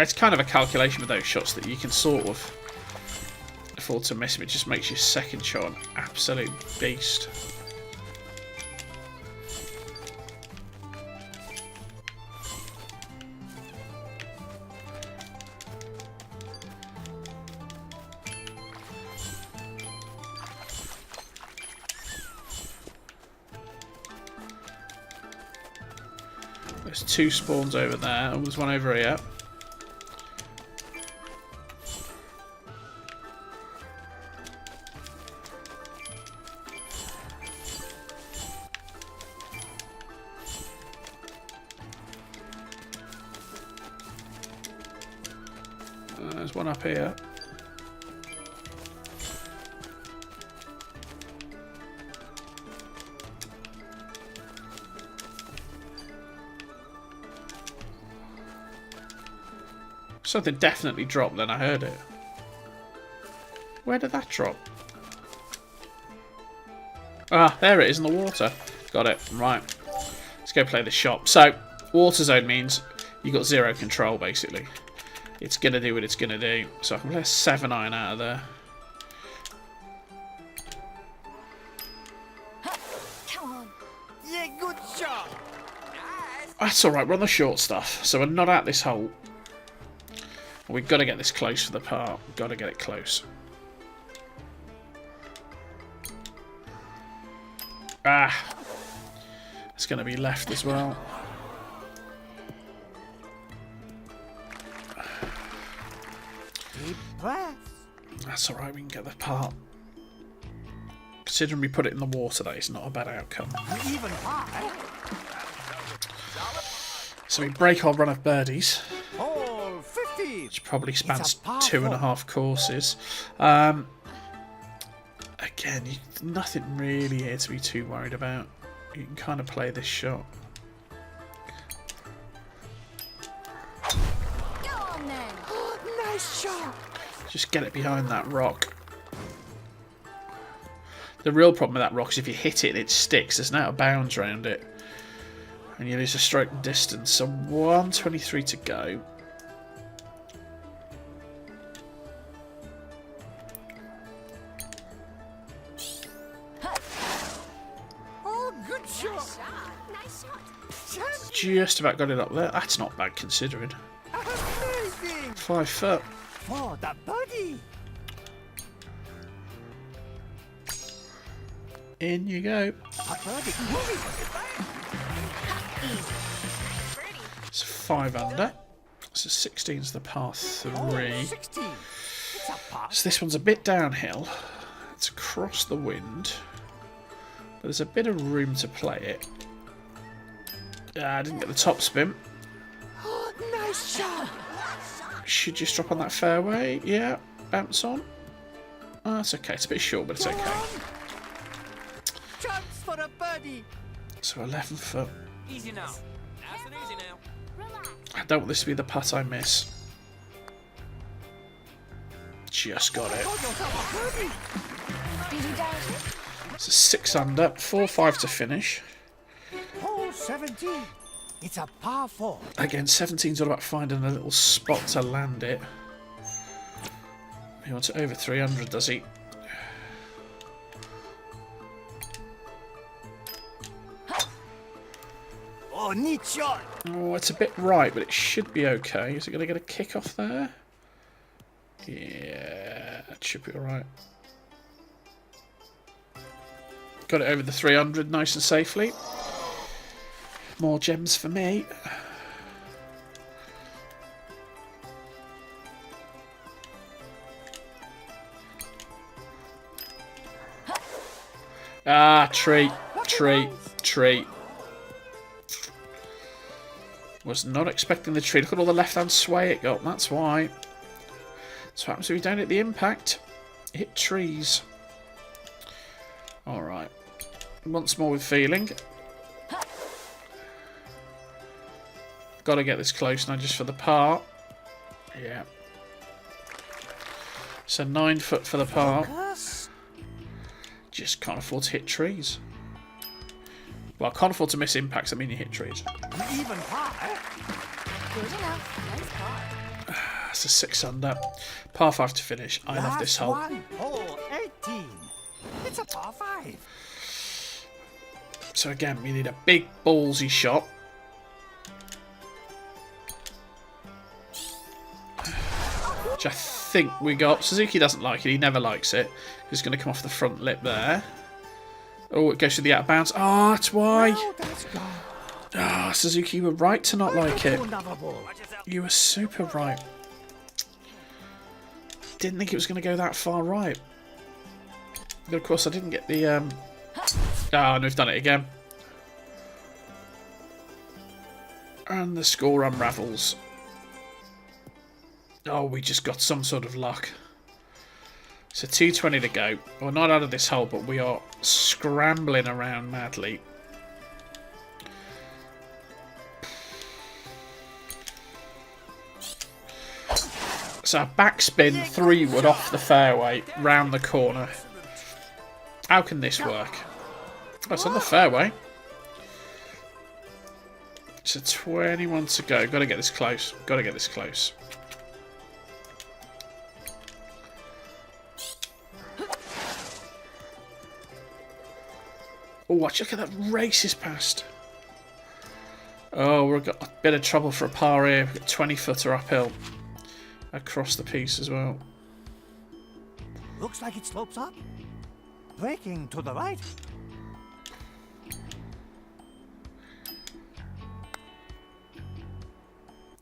It's kind of a calculation with those shots that you can sort of afford to miss them. It just makes your second shot an absolute beast. There's 2 spawns over there. Oh, there's one over here. There's one up here. Something definitely dropped then, I heard it. Where did that drop? Ah, there it is in the water. Got it. Right. Let's go play the shop. So, water zone means you got 0 control, basically. It's going to do what it's going to do. So I can play a 7-iron out of there. Come on. Yeah, good shot. That's alright, we're on the short stuff. So we're not at this hole. We've got to get this close for the par. We've got to get it close. Ah. It's going to be left as well. Deep breath. That's alright, we can get the par. Considering we put it in the water, that is not a bad outcome. Even high. So we break our run of birdies, Hole 15. which probably spans It's a par 2.5 courses. Again, nothing really here to be too worried about. You can kind of play this shot. Go on then. Nice shot. Just get it behind that rock. The real problem with that rock is if you hit it, it sticks. There's no out of bounds around it. And you lose a stroke distance. So 123 to go. Oh, good shot. Nice shot. Just about got it up there. That's not bad considering. Amazing. 5 foot. For the birdie. In you go. A birdie. It's 5 under. So 16's the par 3. 16. It's a par. So this one's a bit downhill. It's across the wind. But there's a bit of room to play it. I didn't get the top spin. Oh, nice shot. Should just drop on that fairway. Yeah, bounce on. Oh, that's okay. It's a bit short, but it's okay. Chance for a birdie. So 11 foot. Easy now. Nice and easy now. Relax. I don't want this to be the putt I miss. Just got it. Got yourself a birdie. Did you doubt it? It's a 6 under. 4-5 to finish. Hole 17. It's a par 4. Again, 17's all about finding a little spot to land it. He wants it over 300, does he? Oh, neat shot. Oh, it's a bit right, but it should be okay. Is it going to get a kick off there? Yeah, it should be alright. Got it over the 300 nice and safely. More gems for me. Ah, tree, tree, tree. Was not expecting the tree. Look at all the left-hand sway it got. That's why. That's what happens if you don't hit the impact. Hit trees. Alright. Once more with feeling. Got to get this close now just for the par. Yeah. So 9 foot for the par. Just can't afford to hit trees. Well, I can't afford to miss impacts. I mean, you hit trees. An even par. Good enough. Nice par. That's a 6 under. Par 5 to finish. I love this hole. One, hole 18. It's a par 5. So again, we need a big ballsy shot. Which I think we got. Suzuki doesn't like it. He never likes it. He's going to come off the front lip there. Oh, it goes to the out of bounds. Oh, that's why. Oh, that's gone. Ah, Suzuki, you were right to not like it. Another ball. You were super right. Didn't think it was going to go that far right. But of course, I didn't get the... Ah, and we've done it again. And the score unravels. Oh, we just got some sort of luck. So 220 to go. We're not out of this hole, but we are scrambling around madly. So backspin 3-wood off the fairway, round the corner. How can this work? Oh, it's on the fairway. So 21 to go. Got to get this close. Got to get this close. Oh, watch! Look at that races past. Oh, we've got a bit of trouble for a par here. We've got 20-footer uphill across the piece as well. Looks like it slopes up. Breaking to the right.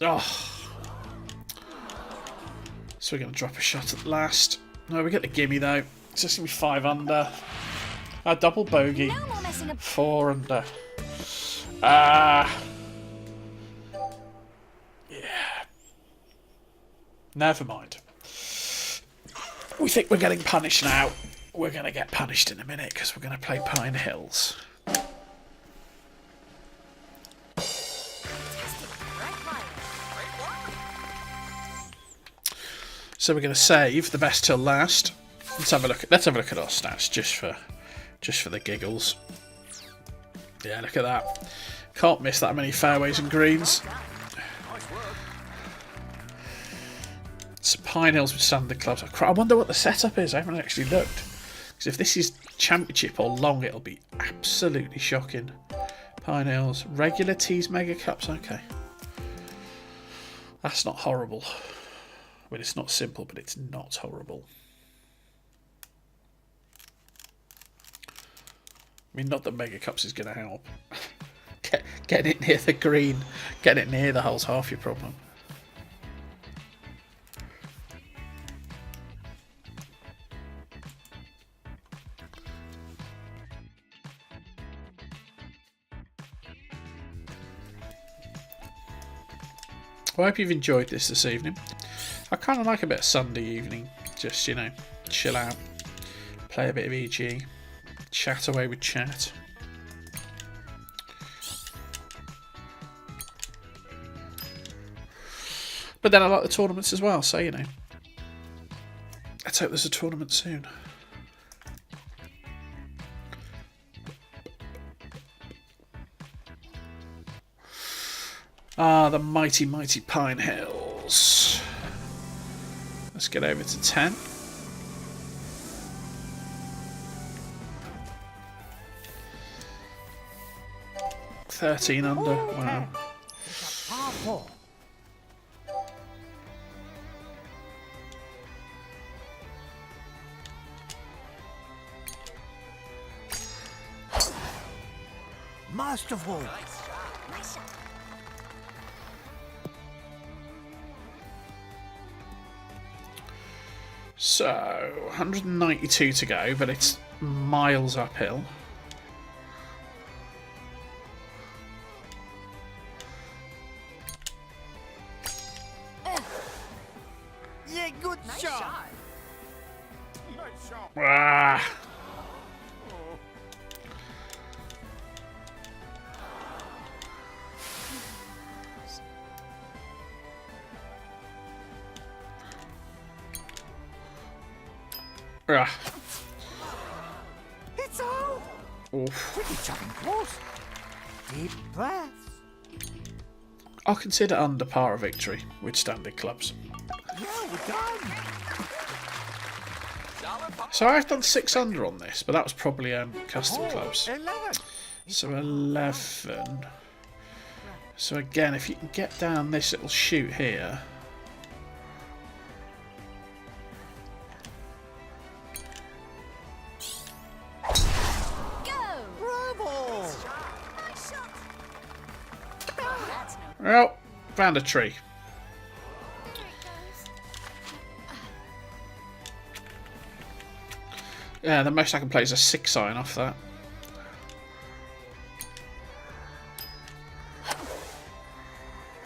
Oh. So we're going to drop a shot at last. No, we get the gimme though. It's just going to be 5 under. A double bogey. No more messing up. 4 under. Ah. Yeah. Never mind. We think we're getting punished now. We're going to get punished in a minute because we're going to play Pine Hills. So we're going to save the best till last. Let's have a look at our stats just for just for the giggles. Yeah, look at that. Can't miss that many fairways and greens. Some Pine Hills with standard clubs. I wonder what the setup is. I haven't actually looked. Because if this is Championship or long, it'll be absolutely shocking. Pine Hills, regular tees, mega cups. Okay, that's not horrible. I mean, it's not simple, but it's not horrible. I mean, not that mega cups is going to help. Get it near the green, get it near the hole's half your problem. Well, I hope you've enjoyed this evening. I kind of like a bit of Sunday evening, just, you know, chill out, play a bit of EG, chat away with chat. But then I like the tournaments as well, so, you know, let's hope there's a tournament soon. Ah, the mighty, mighty Pine Hills. Let's get over to 10. $13 under. Wow. It's a par 4. Masterful. Nice shot. So, 192 to go, but it's miles uphill. Yeah, good Nice shot. shot. Nice shot. Ah. Ah. It's out. Oof. Pretty chopping close. Deep breaths. I'll consider under par a victory with standard clubs. Yeah, we're done. So I've done 6 under on this, but that was probably custom Oh, clubs. 11. So 11. So again, if you can get down this little chute here. Go! Bravo. Nice shot. That's no. Well, found a tree. Here it goes. Yeah, the most I can play is a 6 iron off that.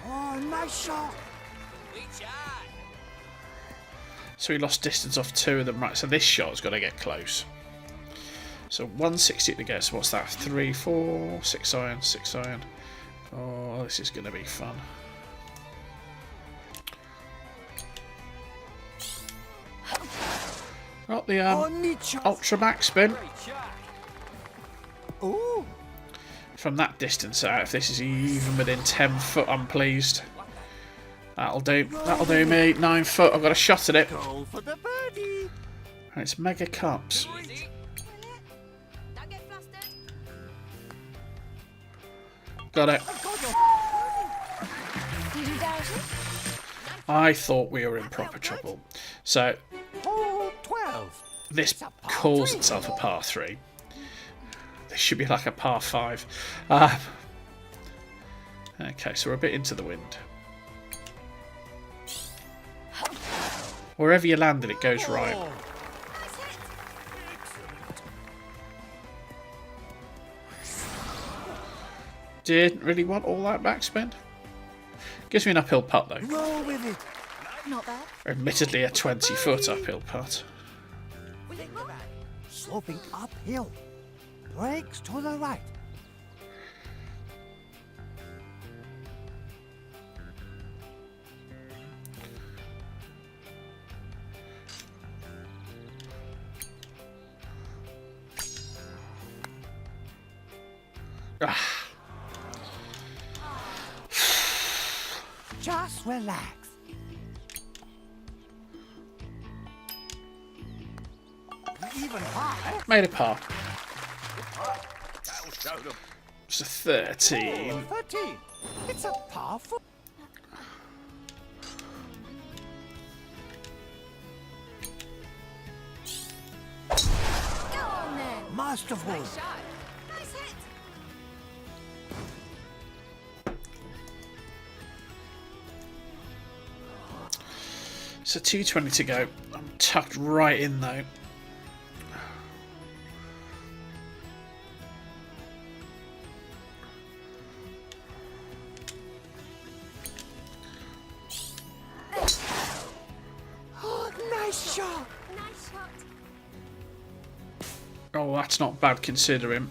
Oh, nice shot. Sweet shot. So we lost distance off 2 of them. Right, so this shot's got to get close. So 160 to go. So what's that? 3, 4, 6 iron, 6 iron. Oh, this is going to be fun. Got the Oh, neat shot. ultra max spin. Great shot. Ooh. From that distance out, if this is even within 10 foot, I'm pleased. That'll do. That'll do me. 9 foot. I've got a shot at it. Go for the birdie. And it's mega cups. Easy. Don't get flustered. Got it. Did you doubt it? I thought we were in proper trouble. So Oh, 12. this It's a par calls 3. itself a par 3. This should be like a par 5. Okay, so we're a bit into the wind. Wherever you landed, it goes right. Oh, Nice hit. Didn't really want all that backspin. Gives me an uphill putt though. roll with it. Not bad. Admittedly, a 20-foot uphill putt. Sloping uphill. Brakes to the right. Just relax. Even high. Made a par. That'll show them. It's a 13. 13. It's a powerful. Go on then. Masterful. Shot. Nice hit. So 2:20 to go. I'm tucked right in though. Oh, nice shot. Nice shot. Oh, that's not bad considering.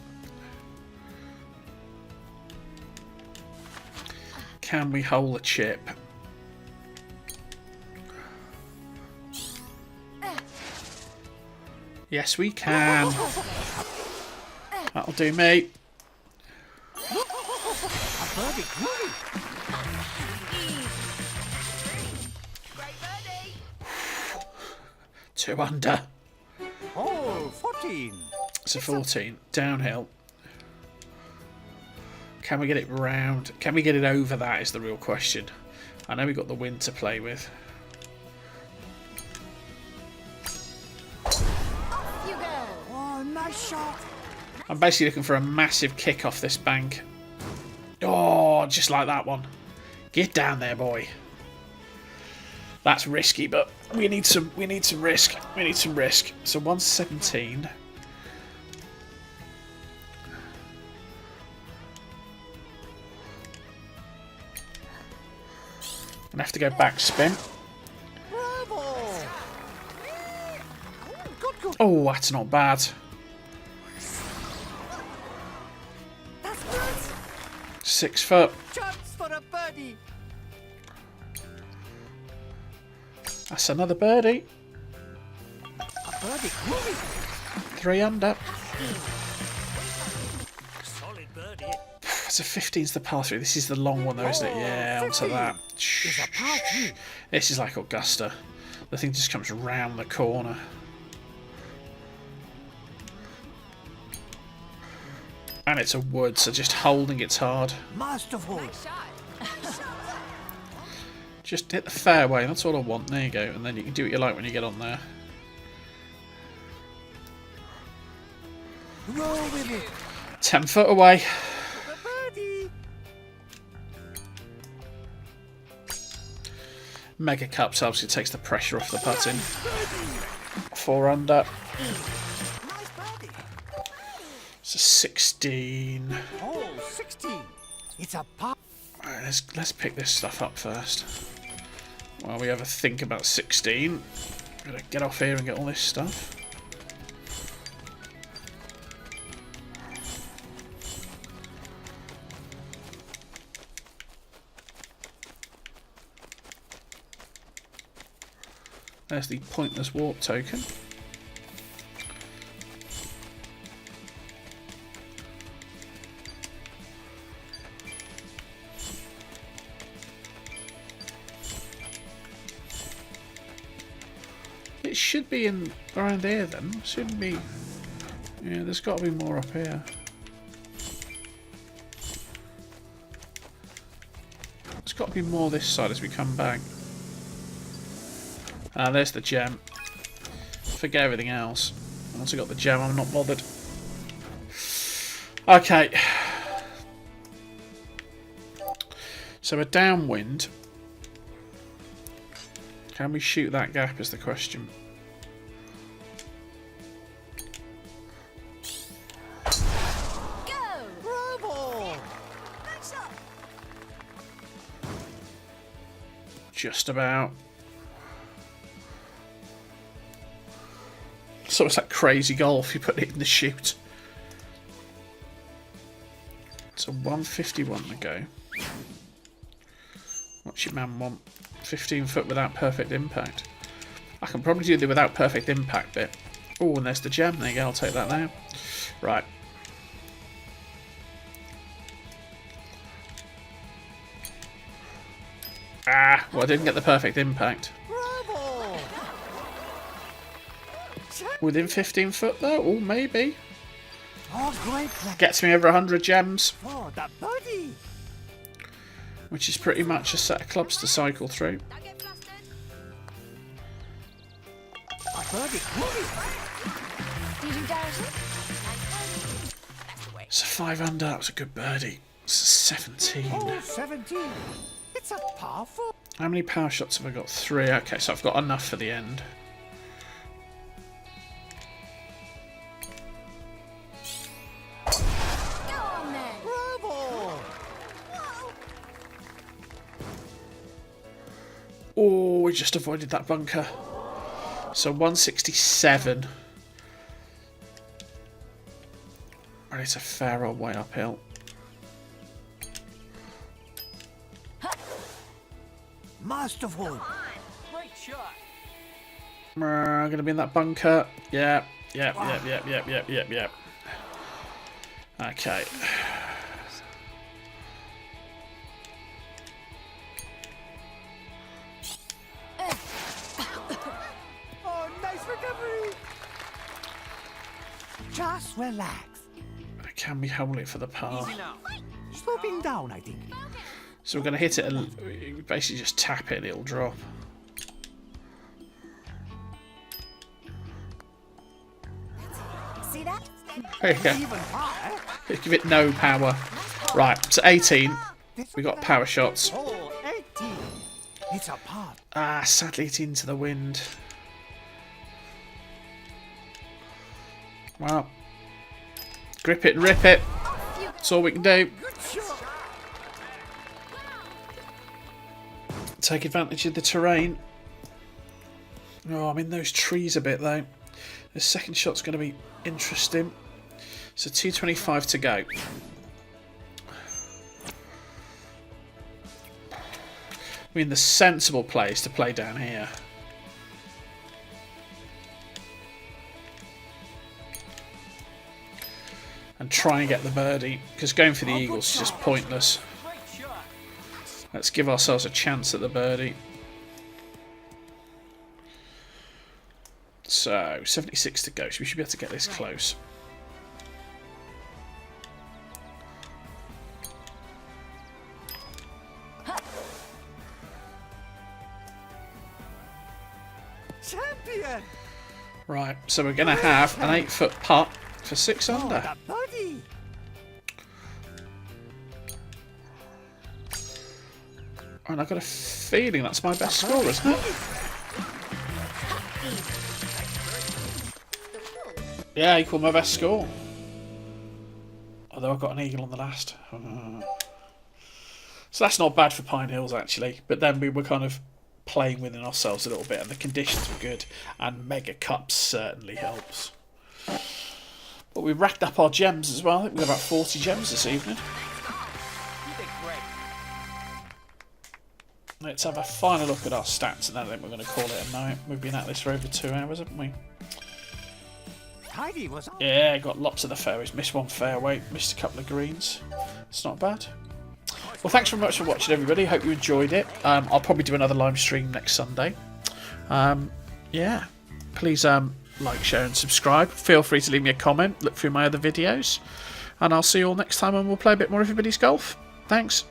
Can we hold a chip? Yes, we can. That'll do me. A birdie groovy. Great birdie. 2 under. Oh, 14. It's a 14. Downhill. Can we get it round? Can we get it over that is the real question. I know we've got the wind to play with. Off you go. Oh, nice shot. I'm basically looking for a massive kick off this bank. Oh, just like that one. Get down there, boy. That's risky, but we need some risk. We need some risk. So 117. I'm gonna have to go back spin. Bravo. Good, good. Oh, that's not bad. That's good. 6 foot. Chance for a birdie. That's another birdie. A birdie groovy. 3 under. Solid birdie. It's a 15's the par 3. This is the long one though, isn't it? Yeah, onto that. It's a par 3. This is like Augusta. The thing just comes round the corner. And it's a wood, so just holding it's hard. Masterful. Shot. Just hit the fairway, that's all I want. There you go. And then you can do what you like when you get on there. Roll with it. 10 foot away. A birdie. Mega Cups obviously takes the pressure off the putting. 4 under. Nice birdie. It's a 16. Oh, 16. It's a par. Right, let's pick this stuff up first. While we have a think about 16. I'm gonna get off here and get all this stuff. There's the pointless warp token. It should be in around here then. Shouldn't be. Yeah, there's got to be more up here. There's got to be more this side as we come back. Ah, there's the gem. Forget everything else. Once I got the gem, I'm not bothered. Okay. So a downwind. Can we shoot that gap is the question. Go. Bravo. Nice shot. Just about. So it's like crazy golf, you put it in the chute. It's a 151 to go. What's your man want? 15 foot without perfect impact. I can probably do the without perfect impact bit. Oh, and there's the gem. There you go, I'll take that now. Right. Well, I didn't get the perfect impact. Bravo! Within 15 foot though? Oh, maybe. Oh, great play. Gets me over 100 gems, Oh, the birdie. which is pretty much a set of clubs to cycle through. Don't get flustered. A birdie. Did you doubt it? That's the way. It's a 5 under. That was a good birdie. It's a 17. Oh, 17. It's a par 4. How many power shots have I got? 3. Okay, so I've got enough for the end. Go on then. Bravo! Oh, we just avoided that bunker. So 167. And it's a fair old way uphill. Masterful. Great shot. I'm going to be in that bunker. Yep. Okay. Oh, nice recovery. Just relax. Can we hold it for the par? Easy now. Sloping down, I think. So we're going to hit it and basically just tap it and it'll drop. See that? There you go. Even higher. Give it no power. Right, so 18. This We will got be power shots. Oh, 18. It's a par. Ah, sadly it's into the wind. Well, grip it and rip it. That's all we can do. Good shot. Take advantage of the terrain. Oh, I'm in those trees a bit though. The second shot's going to be interesting. So 225 to go. I mean, the sensible play is to play down here. And try and get the birdie, because going for the eagles is just pointless. Great shot. Let's give ourselves a chance at the birdie. So, 76 to go, so we should be able to get this close. Champion. Right, so we're going to have an 8-foot putt for 6 Oh, under. the birdie. And I've got a feeling that's my best score, isn't it? Yeah, equal my best score. Although I've got an eagle on the last. So that's not bad for Pine Hills, actually. But then we were kind of playing within ourselves a little bit, and the conditions were good. And Mega Cup certainly helps. But we racked up our gems as well. I think we got about 40 gems this evening. You did great. Let's have a final look at our stats, and then I think we're going to call it a night. We've been at this for over 2 hours, haven't we? Tidy was on. Yeah, got lots of the fairways. Missed one fairway, missed a couple of greens. It's not bad. Well, thanks very much for watching, everybody. Hope you enjoyed it. I'll probably do another live stream next Sunday. Yeah, please like, share and subscribe. Feel free to leave me a comment. Look through my other videos. And I'll see you all next time, and we'll play a bit more Everybody's Golf. Thanks.